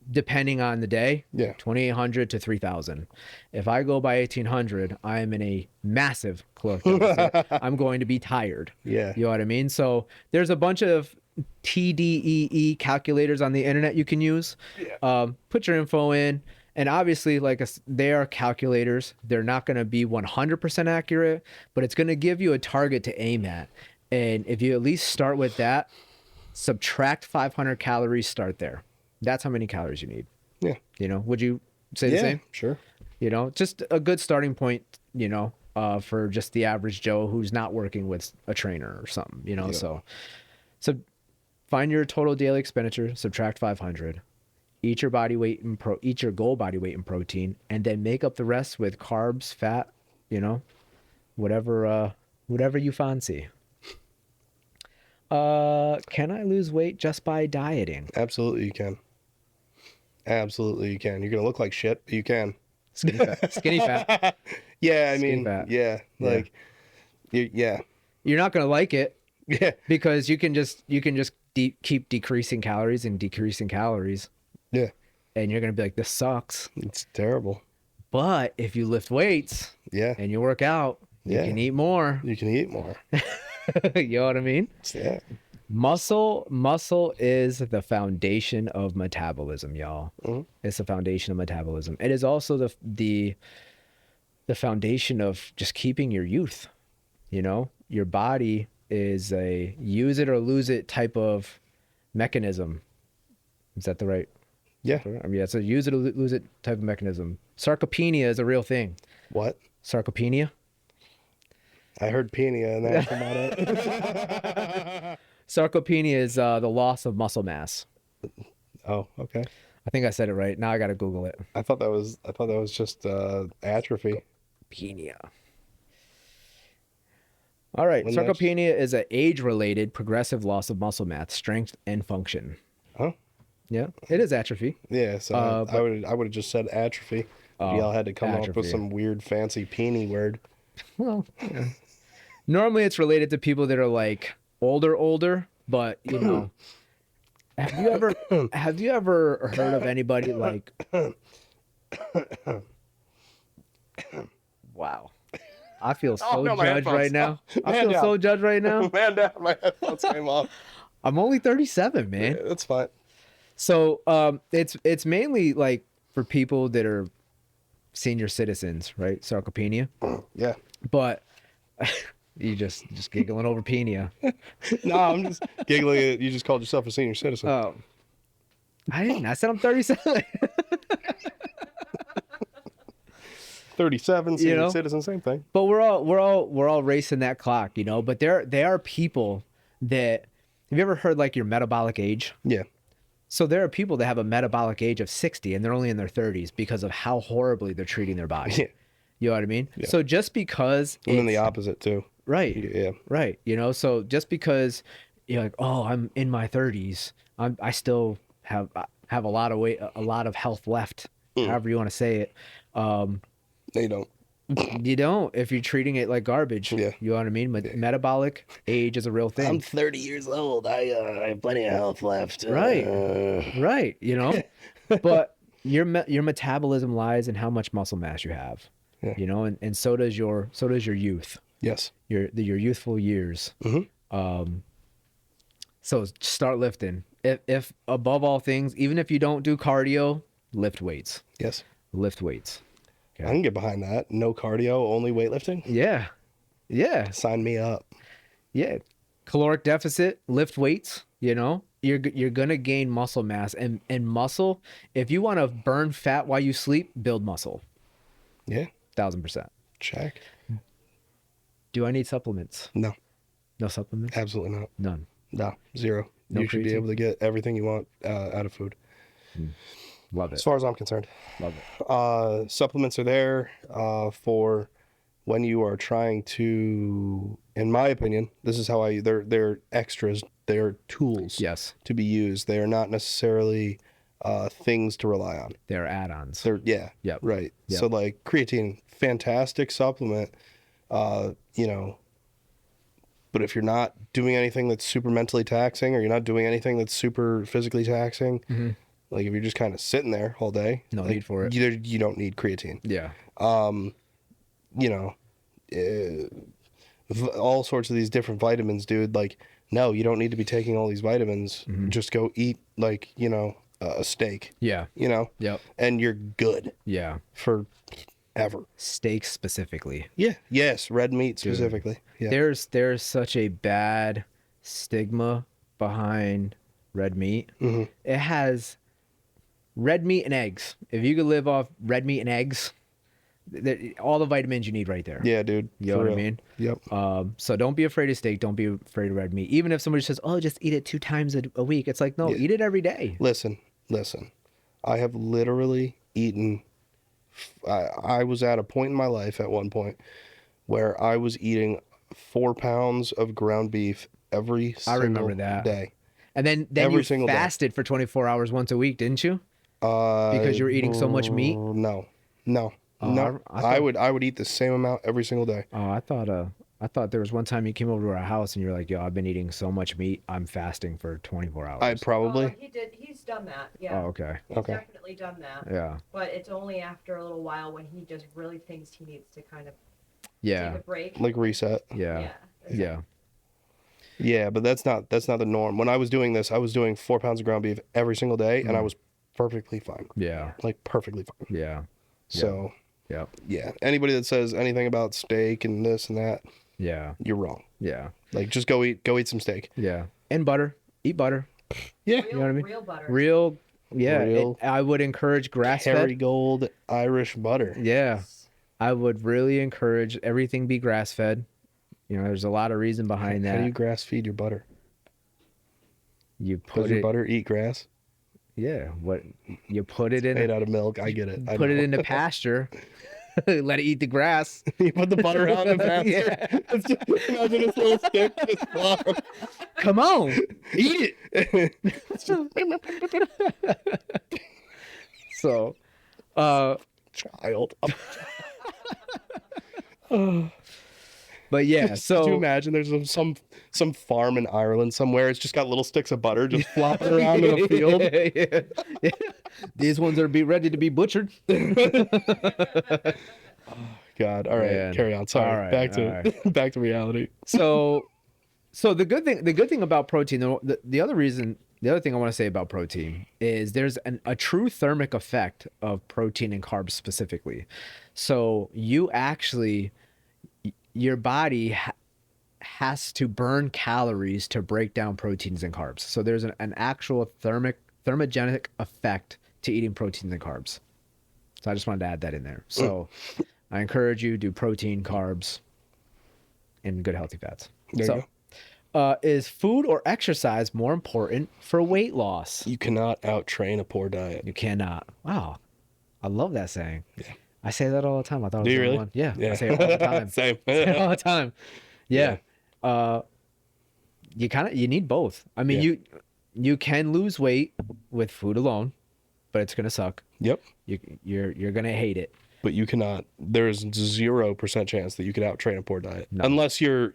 depending on the day. Yeah. 2,800 to 3,000. If I go by 1,800, I am in a massive caloric deficit. I'm going to be tired. Yeah. You know what I mean? So there's a bunch of TDEE calculators on the internet you can use. Yeah. Put your info in. And obviously, they are calculators. They're not going to be 100% accurate, but it's going to give you a target to aim at. And if you at least start with that, subtract 500 calories, start there. That's how many calories you need. Yeah. You know, would you say the same? Sure. You know, just a good starting point, you know, for just the average Joe who's not working with a trainer or something, you know. Yeah. So find your total daily expenditure, subtract 500. Eat your body weight and eat your goal body weight in protein, and then make up the rest with carbs, fat, you know, whatever you fancy. Can I lose weight just by dieting? Absolutely you can. Absolutely you can. You're gonna look like shit, but you can. Skinny fat. Skinny fat. Yeah, I Skinny mean, fat. yeah, like, yeah, You're not gonna like it yeah, because you can just keep decreasing calories, yeah. and you're gonna be like, this sucks. It's terrible. But if you lift weights Yeah, and you work out, you Yeah. can eat more. you can eat more. You know what I mean? Yeah, Muscle is the foundation of metabolism, y'all. Mhm. It's the foundation of metabolism. It is also the foundation of just keeping your youth. You know, your body is a use it or lose it type of mechanism. Is that the right? yeah. I mean, it's a use it or lose it type of mechanism. Sarcopenia is a real thing. What? Sarcopenia. I heard penia, and that's about it. Sarcopenia is the loss of muscle mass. Oh, okay. I think I said it right. Now I got to Google it. I thought that was just atrophy. Sarcopenia. All right. When that's- Sarcopenia is an age-related progressive loss of muscle mass, strength, and function. Huh? Yeah, it is atrophy. Yeah. So I would have just said atrophy. Y'all had to come up atrophy. with some weird fancy peony word. Well, yeah. Normally it's related to people that are like older, but you know, have you ever heard of anybody like? Wow, I feel so no, my judged headphones. right now. I Man feel down. so judged right now. Man down, my headphones came off. I'm only 37, man. Yeah, that's fine. So it's mainly like for people that are senior citizens, right? Sarcopenia. Yeah. But you just giggling over penia. No, I'm just giggling at you. Just called yourself a senior citizen. Oh, I didn't. I said I'm 37. 37, senior know? citizen, same thing. But we're all racing that clock, you know. But there are people that, have you ever heard like your metabolic age? Yeah. So there are people that have a metabolic age of 60 and they're only in their 30s because of how horribly they're treating their body. Yeah. You know what I mean? Yeah. So just because And then the it's- opposite too. right. Yeah. Right. You know, so just because you're like, oh, I'm in my 30s, I still have a lot of weight, a lot of health left, however you want to say it. No, you don't. You don't if you're treating it like garbage. Yeah. You know what I mean? Metabolic age is a real thing. 30 years old. I have plenty of health left. Right. Right. You know, but your metabolism lies in how much muscle mass you have. Yeah. You know, and so does your youth, Yes. your youthful years. Mm-hmm. So start lifting. If above all things, even if you don't do cardio, lift weights. Yes. Lift weights. I can get behind that. No cardio, only weightlifting. Yeah. Yeah. Sign me up. Yeah. Caloric deficit, lift weights, you know. You're going to gain muscle mass and muscle. If you want to burn fat while you sleep, build muscle. Yeah. 1000%. Check. Do I need supplements? No, No supplements? absolutely not. None. No, zero. No You should be creatine? able to get everything you want out of food. Love as it. far as I'm concerned. Love it. Supplements are there for when you are trying to, in my opinion, this is how they're extras, they're tools Yes. to be used. They are not necessarily things to rely on. They're add-ons. They're, yeah, Yep. right. Yep. So like creatine, fantastic supplement, you know, but if you're not doing anything that's super mentally taxing, or you're not doing anything that's super physically taxing, like if you're just kind of sitting there all day, No like, need for it. You don't need creatine. Yeah. You know, all sorts of these different vitamins, dude. Like, no, you don't need to be taking all these vitamins. Just go eat, like, you know, a steak, Yeah. you know, Yep. and you're good Yeah. for ever. Steaks specifically. Yeah. Yes. Red meat specifically. Yeah. There's such a bad stigma behind red meat. It has red meat and eggs. If you could live off red meat and eggs, all the vitamins you need right there. Yeah, dude. You know for what I real. mean? Yep. So don't be afraid of steak. Don't be afraid of red meat. Even if somebody says, "Oh, just eat it 2 times a week," it's like, no, Yeah. eat it every day. Listen. I have literally eaten. I was at a point in my life at one point where I was eating 4 pounds of ground beef every single remember that. day. And then Every you single day. fasted for 24 hours once a week, didn't you? Because you were eating so much meat. No. I I would eat the same amount every single day. Oh, I thought there was one time you came over to our house and you're like, "Yo, I've been eating so much meat, I'm fasting for 24 hours." I probably. He's done that. Yeah. Oh, okay. He's Okay. definitely done that. Yeah. But it's only after a little while when he just really thinks he needs to kind of Yeah. take a break. Like reset. Yeah. Yeah. Yeah, but that's not the norm. When I was doing this, I was doing 4 pounds of ground beef every single day, and I was perfectly fine. Yeah. Like perfectly fine. Yeah. So Yeah. yeah, anybody that says anything about steak and this and that, Yeah. you're wrong. Yeah. Like just go eat some steak. Yeah. And butter. Eat butter. Yeah. Real, know what I mean? real butter. Real. Yeah. Real I would encourage grass-fed. Kerrygold Irish butter. Yeah. I would really encourage everything be grass-fed. You know, there's a lot of reason behind How that. do you grass feed your butter? You Does put your it. butter eat grass? Yeah. What you put it in? Made out of milk. I get it. I Put it know. in the pasture. Let it eet the grass. You put the butter out in the pasture. Yeah. It's just, imagine this little stick just flop. Come on, eat it. So, Child. but yeah, Could you so imagine there's some farm in Ireland somewhere? It's just got little sticks of butter just flopping around in a field. Yeah. These ones are ready to be butchered. God. All right. Man. Carry on. Sorry. All right, Back to reality. So the good thing about protein, the other thing I want to say about protein is there's a true thermic effect of protein and carbs specifically. So you actually, your body has to burn calories to break down proteins and carbs. So there's an actual thermogenic effect to eating proteins and carbs. So I just wanted to add that in there. So I encourage you to do protein, carbs, and good healthy fats. There you So, is food or exercise more important for weight loss? You cannot out train a poor diet. You cannot. Wow. I love that saying. Yeah. I say that all the time. I thought it was Do you the only really? one. Yeah, Yeah. I say it all the time. Same. I say it all the time. Yeah. You need both. I mean, Yeah. you can lose weight with food alone, but it's gonna suck. Yep. You're gonna hate it. But you cannot. There's 0% chance that you could out train a poor diet No. unless you're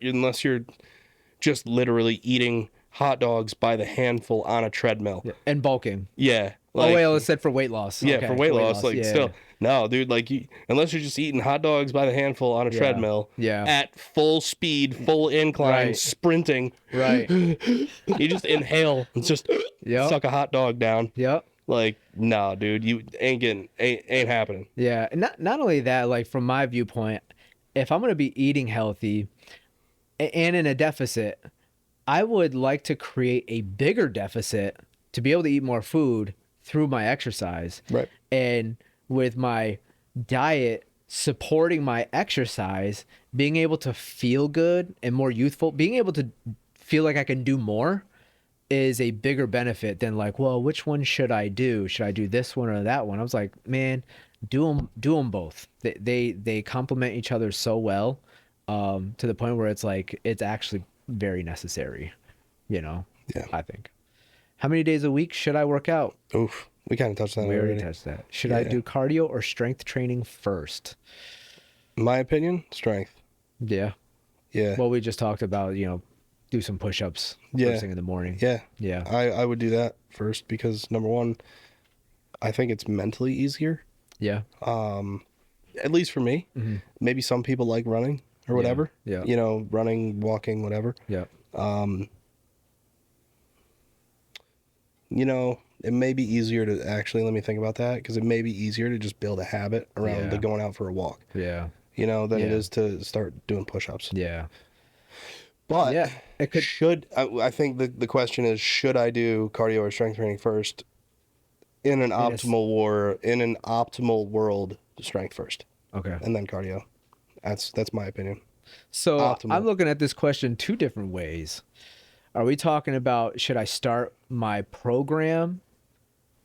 just literally eating hot dogs by the handful on a treadmill. And bulking. Yeah. Oh, well, it said for weight loss. Yeah, Okay, for weight loss, like yeah. still, no, dude, like unless you're just eating hot dogs by the handful on a treadmill, Yeah. at full speed, full incline, Right. sprinting, Right. you just inhale and just Yep. suck a hot dog down. Yep. Like, nah, dude, you ain't happening. Yeah, and not only that, like from my viewpoint, if I'm gonna be eating healthy and in a deficit, I would like to create a bigger deficit to be able to eat more food through my exercise. Right. And with my diet supporting my exercise, being able to feel good and more youthful, being able to feel like I can do more, is a bigger benefit than like, well, which one should I do? Should I do this one or that one? I was like, man, do them both. They complement each other so well, to the point where it's like it's actually very necessary, you know. Yeah. I think. How many days a week should I work out? Oof. We kind of touched on that We already already. touched that. Should I Yeah. do cardio or strength training first? My opinion, strength. Yeah. Yeah. Well, we just talked about, do some push-ups Yeah. first thing in the morning. Yeah. Yeah. I would do that first because number one, I think it's mentally easier. Yeah. At least for me. Mhm. Maybe some people like running or whatever. Yeah. You know, running, walking, whatever. Yeah. You know, it may be easier to actually, let me think about that, because it may be easier to just build a habit around Yeah. the going out for a walk, Yeah. you know, than it Yeah. is to start doing push-ups. Yeah. But Yeah. It could. I think the question is, should I do cardio or strength training first? In an optimal world, strength first Okay. and then cardio. That's my opinion. So Optimal. I'm looking at this question two different ways. Are we talking about should I start my program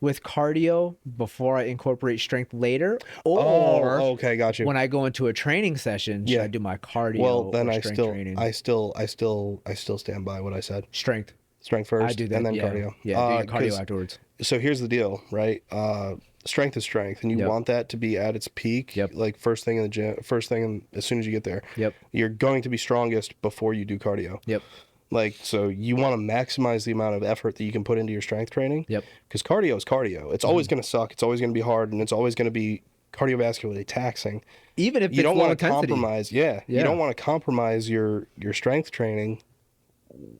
with cardio before I incorporate strength later, or okay, got you. when I go into a training session, should Yeah. I do my cardio? Well, then or I strength still, training? I still stand by what I said. Strength. Strength first, I do that. and then yeah. cardio. Yeah, do your cardio 'Cause- afterwards. So here's the deal, right? Strength is strength, and you Yep. want that to be at its peak. Yep. Like first thing in the gym, as soon as you get there. Yep. You're going to be strongest before you do cardio. Yep. Like, so you want to maximize the amount of effort that you can put into your strength training. Yep. Because cardio is cardio. It's always going to suck. It's always going to be hard, and it's always going to be cardiovascularly taxing. Even if You it's don't low want to intensity. compromise. Yeah. Yeah. You don't want to compromise your strength training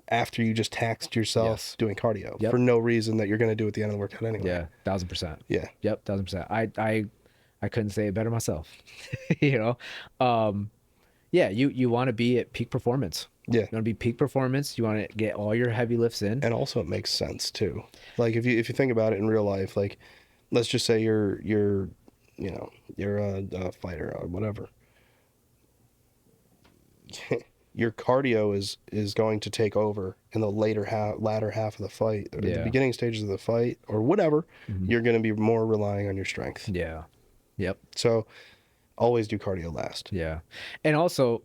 after you just taxed yourself Yes. doing cardio Yep. for no reason that you're going to do at the end of the workout anyway. Yeah, 1000%. Yeah. Yep, 1000%. I couldn't say it better myself. you know, yeah, you want to be at peak performance. Yeah. You want to be peak performance. You want to get all your heavy lifts in. And also it makes sense too. Like if you think about it in real life, like let's just say you're a fighter or whatever. Your cardio is going to take over in the latter half of the fight, or Yeah. the beginning stages of the fight, or whatever. You're going to be more relying on your strength. Yeah. Yep. So always do cardio last. Yeah. And also,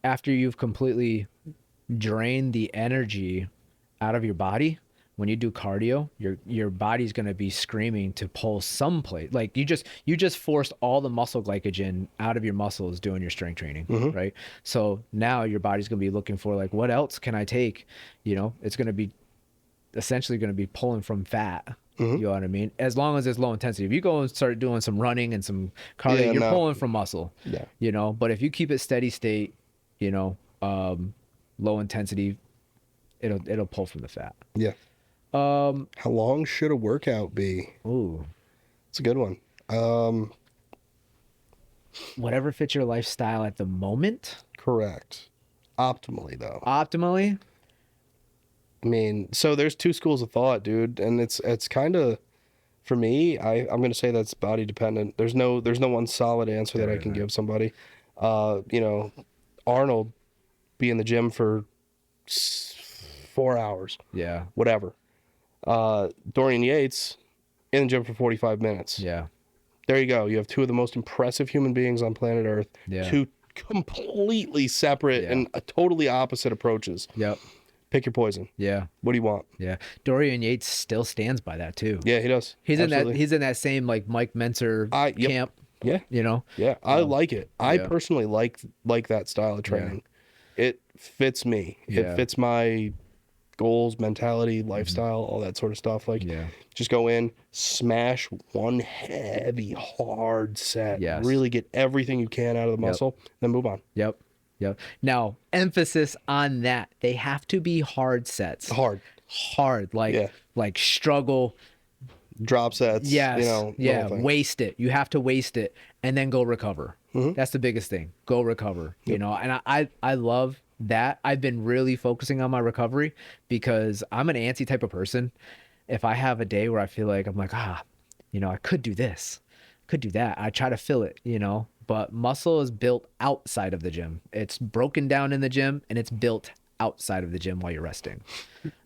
after you've completely drained the energy out of your body, when you do cardio, your body's going to be screaming to pull someplace. Like you just forced all the muscle glycogen out of your muscles doing your strength training, right? So now your body's going to be looking for like, what else can I take? It's going to be essentially going to be pulling from fat. You know what I mean? As long as it's low intensity. If you go and start doing some running and some cardio, Yeah, you're no. pulling from muscle. Yeah. But if you keep it steady state, low intensity, it'll pull from the fat. Yeah. How long should a workout be? Ooh, It's a good one. whatever fits your lifestyle at the moment. Correct. Optimally though. Optimally, I mean, so there's two schools of thought, dude, and it's kind of, for me, I'm gonna say that's body dependent. There's no one solid answer that I can give somebody. Arnold be in the gym for 4 hours, yeah, whatever. Dorian Yates in the gym for 45 minutes. yeah, There you go. You have two of the most impressive human beings on planet Earth. Yeah. Two completely separate Yeah. and totally opposite approaches. yep, Pick your poison. yeah, What do you want? yeah. Dorian Yates still stands by that too. Yeah, he does. He's Absolutely. in that same like Mike Menzer Yep. camp. Yeah, yeah. I like it. I yeah. personally like that style of training. It fits me. Yeah. It fits my goals, mentality, lifestyle, all that sort of stuff. Like, Yeah. just go in, smash one heavy, hard set. Yes. Really get everything you can out of the muscle, then move on. Yep. Yep. Now, emphasis on that. They have to be hard sets. Hard Hard. Like Yeah. like struggle. drop sets. Yes. the whole Yeah. thing. Waste it. You have to waste it and then go recover. That's the biggest thing. Go recover. And I love that. I've been really focusing on my recovery because I'm an antsy type of person. If I have a day where I feel like I'm like, I could do this, could do that, I try to fill it, but muscle is built outside of the gym. It's broken down in the gym and it's built outside of the gym while you're resting.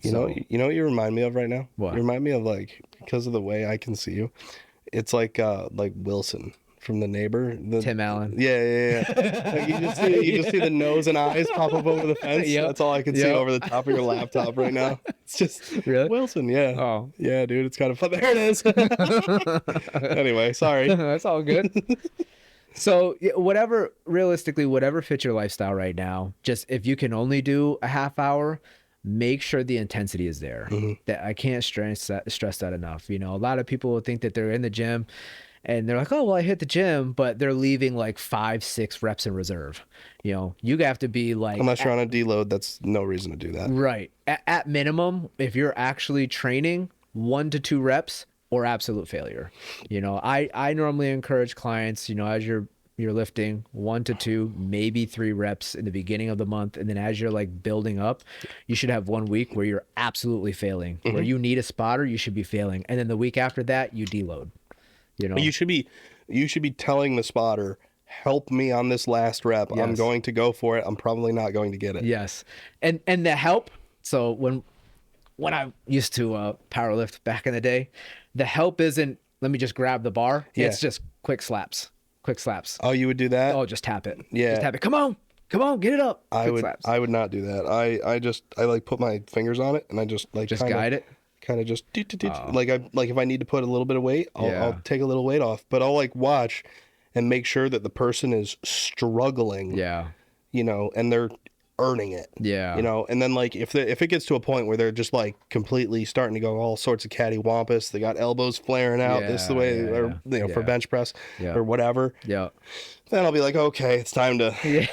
You know what you remind me of right now? What? You remind me of, like, because of the way I can see you, it's like Wilson from The Neighbor. Tim Allen. Yeah. Like you just see the nose and eyes pop up over the fence. Yep. That's all I can see over the top of your laptop right now. It's just Really? Wilson. Yeah. Oh. Yeah, dude. It's kind of fun. There it is. Anyway, sorry. That's all good. So realistically, whatever fits your lifestyle right now, just if you can only do a half hour, make sure the intensity is there. That I can't stress that enough. You know, a lot of people will think that they're in the gym and they're like, oh, well, I hit the gym, but they're leaving like 5-6 reps in reserve. You know, you have to be like, Unless you're on a deload, that's no reason to do that. right. At minimum, if you're actually training 1 to 2 reps or absolute failure. You know, I normally encourage clients, you know, as you're lifting 1 to 2, maybe 3 reps in the beginning of the month. And then as you're like building up, you should have 1 week where you're absolutely failing, where you need a spotter, you should be failing. And then the week after that, you deload, you know. You should be telling the spotter, help me on this last rep. I'm Yes. going to go for it. I'm probably not going to get it. Yes. And the help. So when I used to power lift back in the day, the help isn't, let me just grab the bar. Yeah. It's just quick slaps. Oh, you would do that? Oh, just tap it. Yeah. Just tap it. Come on, get it up. Quick slaps. I would not do that. I like put my fingers on it and I just like Just guide it. Kind of just like if I need to put a little bit of weight, I'll take a little weight off, but I'll like watch and make sure that the person is struggling. Yeah. You know, and they're earning it. Yeah. You know, and then like if it gets to a point where they're just like completely starting to go all sorts of cattywampus, they got elbows flaring out this is the way, or you know, for bench press or whatever. Yeah. Then I'll be like, okay, it's time to. Yeah.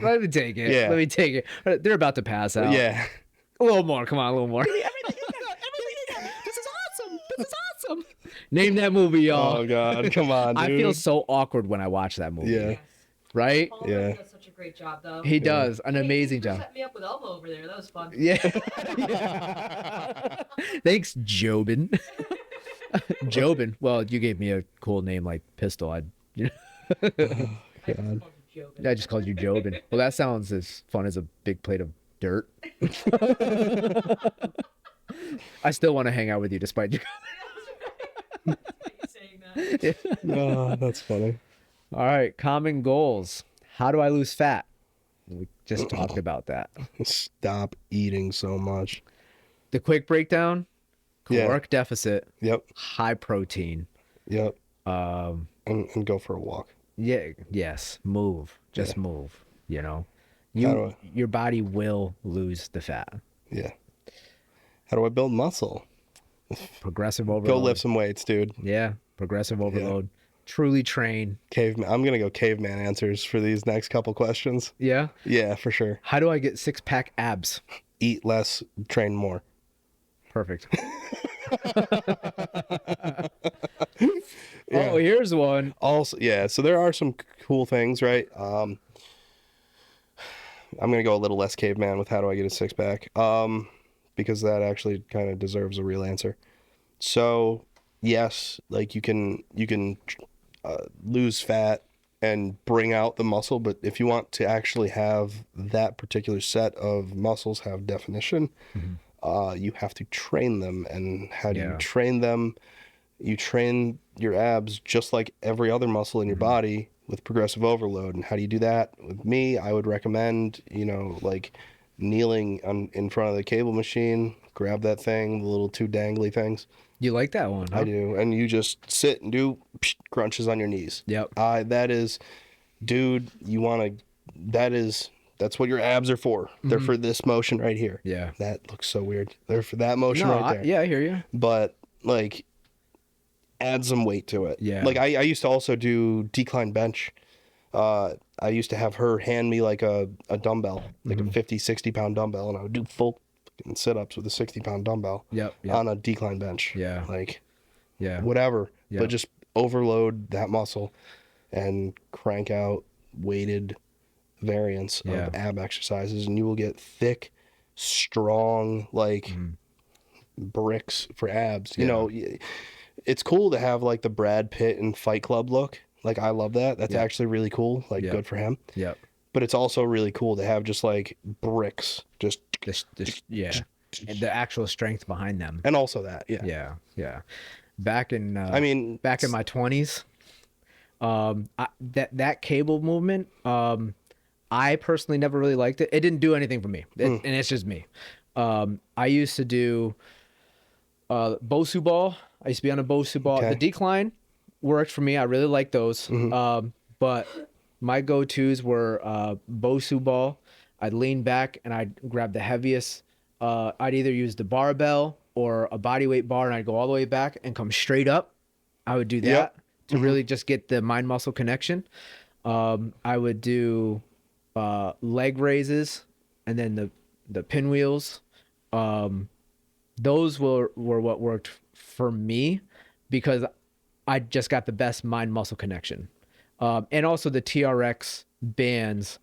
Let me take it. Yeah. Let me take it. They're about to pass out. Yeah. A little more. Come on, a little more. This is awesome. This is awesome. Name that movie, y'all. Oh God, come on, dude. I feel so awkward when I watch that movie. Yeah. Right? Paul Yeah. Rudd does such a great job, though. He does an amazing He job. set me up with Elmo over there. That was fun. Yeah. Thanks, Jobin. Jobin. Well, you gave me a cool name like Pistol. I just called you Jobin. I just called you Jobin. Well, that sounds as fun as a big plate of dirt. I still want to hang out with you despite you. saying that. Oh, that's funny. All right, common goals. How do I lose fat? We just talked about that. Stop eating so much. The quick breakdown: Yeah. caloric deficit, Yep. high protein. Yep. And go for a walk. Yeah, yes, move. Just move. You know, How do your body will lose the fat. Yeah. How do I build muscle? Progressive overload. Go lift some weights, dude. Yeah, progressive overload. Truly train. Caveman. I'm gonna go caveman answers for these next couple questions. Yeah. Yeah, for sure. How do I get 6-pack abs? Eat less, train more. Perfect. Oh, here's one. Also, yeah. So there are some cool things, right? I'm gonna go a little less caveman with how do I get a 6-pack? Because that actually kind of deserves a real answer. So yes, like you can lose fat and bring out the muscle, but if you want to actually have that particular set of muscles have definition, you have to train them. And how do you train them? You train your abs just like every other muscle in your body with progressive overload. And how do you do that? With me, I would recommend, like kneeling in front of the cable machine, grab that thing, the little 2 dangly things. You like that one, huh? I do. And you just sit and do crunches on your knees. Yep. That is, dude, that's what your abs are for. They're for this motion right here. Yeah. That looks so weird. They're for that motion No, right there. yeah, I hear you. But like, add some weight to it. Yeah. Like I used to also do decline bench. I used to have her hand me like a dumbbell, like a 50, 60 pound dumbbell, and I would do full fucking sit-ups with a 60-pound dumbbell Yep. on a decline bench. Yeah. Like Yeah. whatever, Yeah. but just overload that muscle and crank out weighted variants of ab exercises, and you will get thick, strong, like bricks for abs. You know, it's cool to have like the Brad Pitt and Fight Club look. Like I love that. That's actually really cool. Like good for him. Yep. But it's also really cool to have just like bricks, just Yeah, and the actual strength behind them. And also that, yeah. Yeah. Back in I mean, back in my 20s, that cable movement, I personally never really liked it. It didn't do anything for me, and it's just me. I used to do Bosu ball. I used to be on a Bosu ball. Okay. The decline worked for me. I really liked those. But my go-tos were Bosu ball. I'd lean back and I'd grab the heaviest. I'd either use the barbell or a body weight bar, and I'd go all the way back and come straight up. I would do that Yep. to really just get the mind muscle connection. I would do leg raises and then the pinwheels. Those were what worked for me because I just got the best mind muscle connection. And also the TRX bands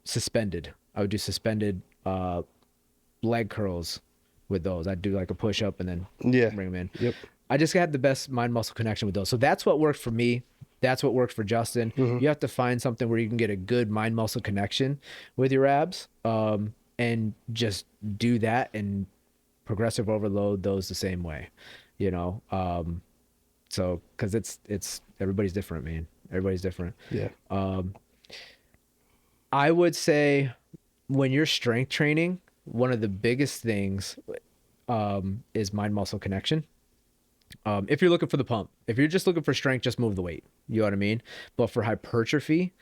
suspended. I would do suspended leg curls with those. I'd do like a push up and then Yeah. bring them in. Yep. I just had the best mind muscle connection with those. So that's what worked for me. That's what worked for Justin. You have to find something where you can get a good mind muscle connection with your abs, and just do that and progressive overload those the same way, you know? So, cause it's everybody's different, man. Everybody's different. Yeah. I would say when you're strength training, one of the biggest things is mind muscle connection. If you're looking for the pump, if you're just looking for strength, just move the weight. You know what I mean? But for hypertrophy,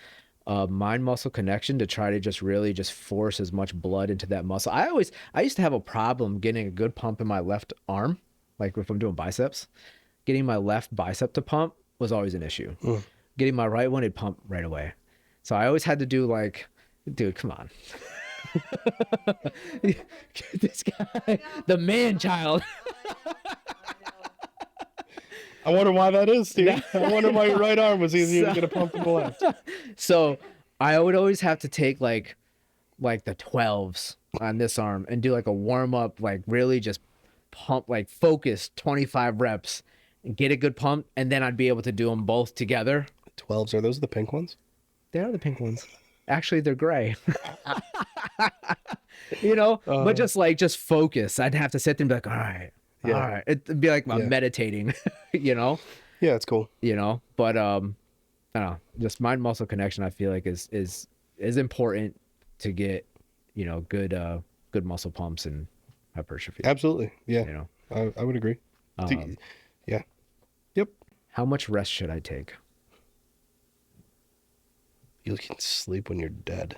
mind muscle connection to try to just really just force as much blood into that muscle. I used to have a problem getting a good pump in my left arm. Like if I'm doing biceps, getting my left bicep to pump was always an issue. Getting my right one, it'd pump right away. So I always had to do like, dude, come on. This guy, the man child. I wonder why that is, Steve. I wonder why your right arm was easier to get a pump than the left. So I would always have to take like the 12s on this arm and do like a warm up, like really just pump, like focus 25 reps and get a good pump. And then I'd be able to do them both together. 12s, are those the pink ones? They are the pink ones. Actually, they're gray. You know, but just focus. I'd have to sit there and be like, all right. Yeah. All right. It'd be like meditating, you know? Yeah, it's cool. You know, but I don't know, just mind muscle connection I feel like is important to get, you know, good muscle pumps and hypertrophy. Absolutely. Yeah. You know. I would agree. Yeah. Yep. How much rest should I take? You can sleep when you're dead.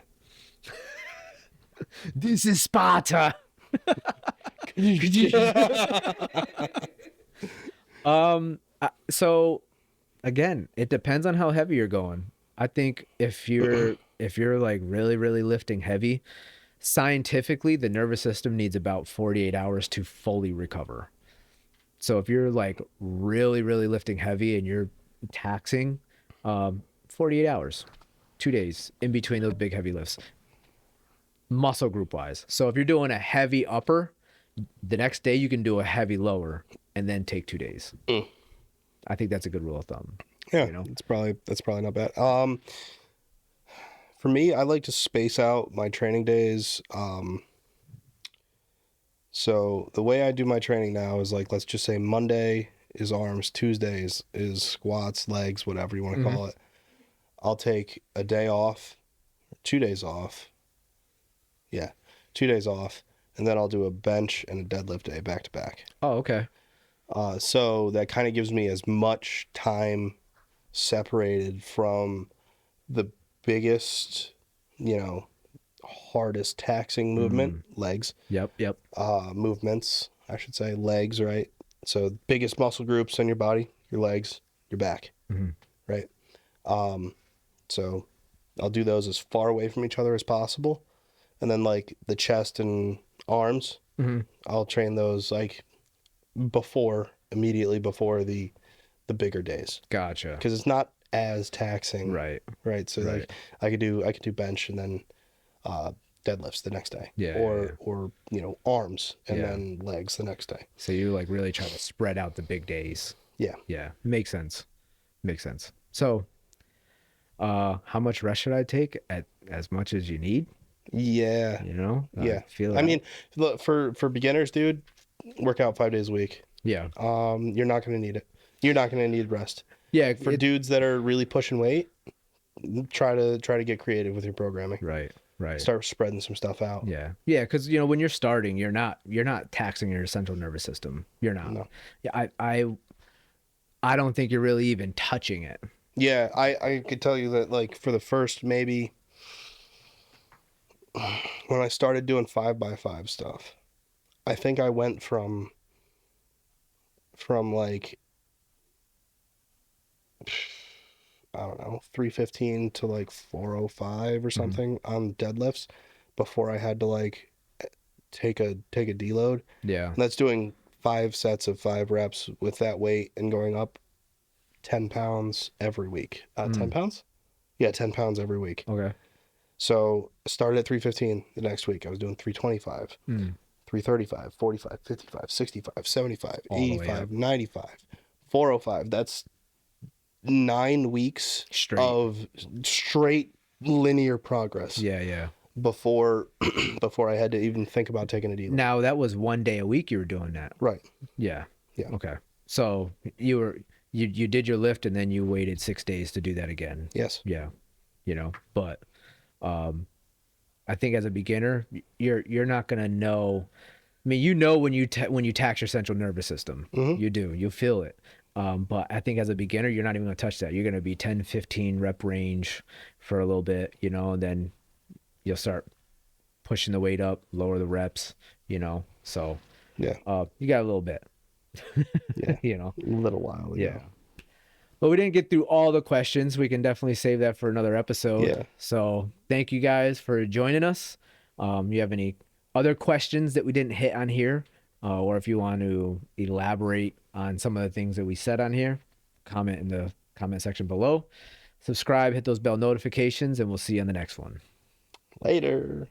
This is Sparta. So again, it depends on how heavy you're going. I think if you're like really lifting heavy, scientifically the nervous system needs about 48 hours to fully recover. So if you're like really lifting heavy and you're taxing, 48 hours, 2 days in between those big heavy lifts, muscle group wise. So if you're doing a heavy upper, the next day you can do a heavy lower and then take 2 days. I think that's a good rule of thumb. Yeah, You know? that's probably not bad. For me, I like to space out my training days. So the way I do my training now is like, let's just say Monday is arms, Tuesdays is squats, legs, whatever you want to call it. I'll take a day off, 2 days off. Yeah, 2 days off, and then I'll do a bench and a deadlift day back to back. Oh, okay. So that kind of gives me as much time separated from the biggest, you know, hardest taxing movement, legs. Yep. Movements, I should say, legs, right? So biggest muscle groups in your body, your legs, your back, right? So I'll do those as far away from each other as possible. And then like the chest and arms, I'll train those like immediately before the bigger days. Gotcha. Because it's not as taxing. Right. So like I could do bench and then deadlifts the next day. Yeah, Or you know, arms and then legs the next day. So you like really try to spread out the big days. Yeah. Yeah. Makes sense. So how much rest should I take? As much as you need? Yeah. You know? Yeah. Feel it I out. mean, look, for beginners, dude, work out 5 days a week. yeah. You're not gonna need it. You're not gonna need rest. Yeah. For dudes that are really pushing weight, try to get creative with your programming. right. Right. Start spreading some stuff out. Yeah. Yeah. Because, you know, when you're starting, you're not taxing your central nervous system. You're not. No. Yeah. I don't think you're really even touching it. Yeah, I could tell you that, like, for the first maybe when I started doing 5x5 stuff, I think I went from like, I don't know, 315 to like 405 or something on deadlifts before I had to like take a deload. Yeah. And that's doing 5 sets of 5 reps with that weight and going up 10 pounds every week. 10 pounds? Yeah, 10 pounds every week. Okay. So I started at 315 the next week. I was doing 325, 335, 45, 55, 65, 75, All the way 85, up. 95, 405. That's 9 weeks Straight. of straight linear progress Yeah. Yeah. before before I had to even think about taking a deload. Now that was 1 day a week you were doing that. Right. Yeah. Yeah. Okay. So you did your lift and then you waited 6 days to do that again. Yes. Yeah. You know, but I think as a beginner, you're not gonna know. I mean, you know when you tax your central nervous system, you do, you feel it. But I think as a beginner, you're not even gonna touch that. You're gonna be 10, 15 rep range for a little bit, you know, and then you'll start pushing the weight up, lower the reps, you know. So Yeah. you got a little bit, Yeah. you know. A little while ago. Yeah. But we didn't get through all the questions. We can definitely save that for another episode. Yeah. So thank you guys for joining us. You have any other questions that we didn't hit on here? Or if you want to elaborate on some of the things that we said on here, comment in the comment section below. Subscribe, hit those bell notifications, and we'll see you on the next one. Later.